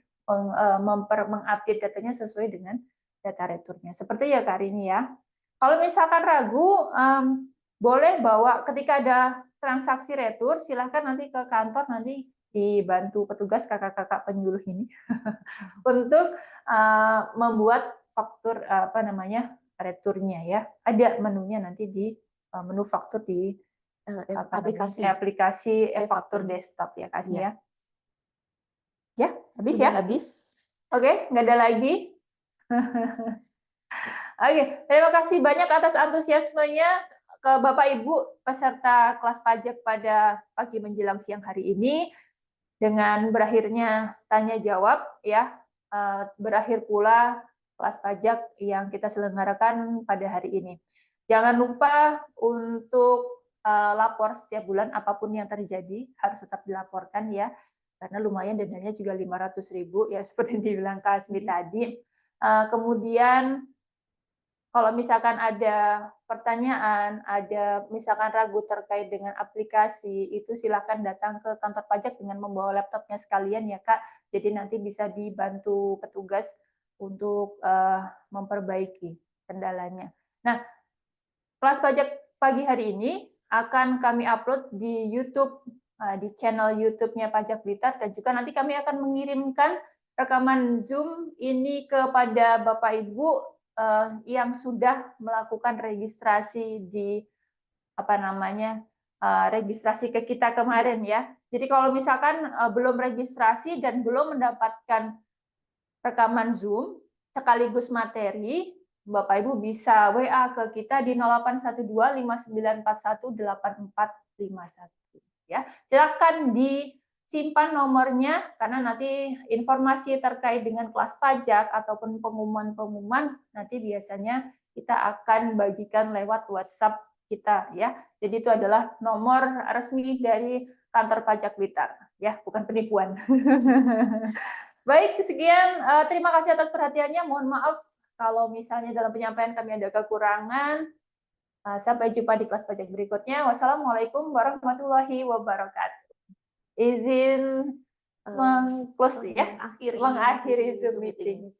mengupdate datanya sesuai dengan data returnya. Seperti ya Kak Rini ya. Kalau misalkan ragu, boleh bawa ketika ada transaksi retur, silahkan nanti ke kantor, nanti dibantu petugas kakak-kakak penyuluh ini untuk membuat faktur returnya ya. Ada menunya nanti di menu faktur di aplikasi e-faktur desktop ya Kak ya. Ya, habis Sudah ya? habis. Oke, nggak ada lagi. Oke, terima kasih banyak atas antusiasmenya ke Bapak Ibu peserta kelas pajak pada pagi menjelang siang hari ini. Dengan berakhirnya tanya jawab ya, berakhir pula kelas pajak yang kita selenggarakan pada hari ini. Jangan lupa untuk lapor setiap bulan apapun yang terjadi harus tetap dilaporkan ya, karena lumayan dendanya juga 500.000 ya seperti dibilang Kak Asmi tadi. Kemudian kalau misalkan ada pertanyaan, ada misalkan ragu terkait dengan aplikasi, itu silakan datang ke kantor pajak dengan membawa laptopnya sekalian ya Kak. Jadi nanti bisa dibantu petugas untuk memperbaiki kendalanya. Nah, kelas pajak pagi hari ini akan kami upload di YouTube, di channel YouTube-nya Pajak Blitar, dan juga nanti kami akan mengirimkan rekaman Zoom ini kepada Bapak Ibu yang sudah melakukan registrasi di registrasi ke kita kemarin ya. Jadi kalau misalkan belum registrasi dan belum mendapatkan rekaman Zoom sekaligus materi, Bapak Ibu bisa WA ke kita di 081259418451 ya. Silakan disimpan nomornya karena nanti informasi terkait dengan kelas pajak ataupun pengumuman-pengumuman nanti biasanya kita akan bagikan lewat WhatsApp kita ya. Jadi itu adalah nomor resmi dari kantor pajak Blitar ya, bukan penipuan. Baik, sekian. Terima kasih atas perhatiannya. Mohon maaf kalau misalnya dalam penyampaian kami ada kekurangan. Sampai jumpa di kelas pajak berikutnya. Wassalamualaikum warahmatullahi wabarakatuh. Izin mengakhiri Zoom meeting.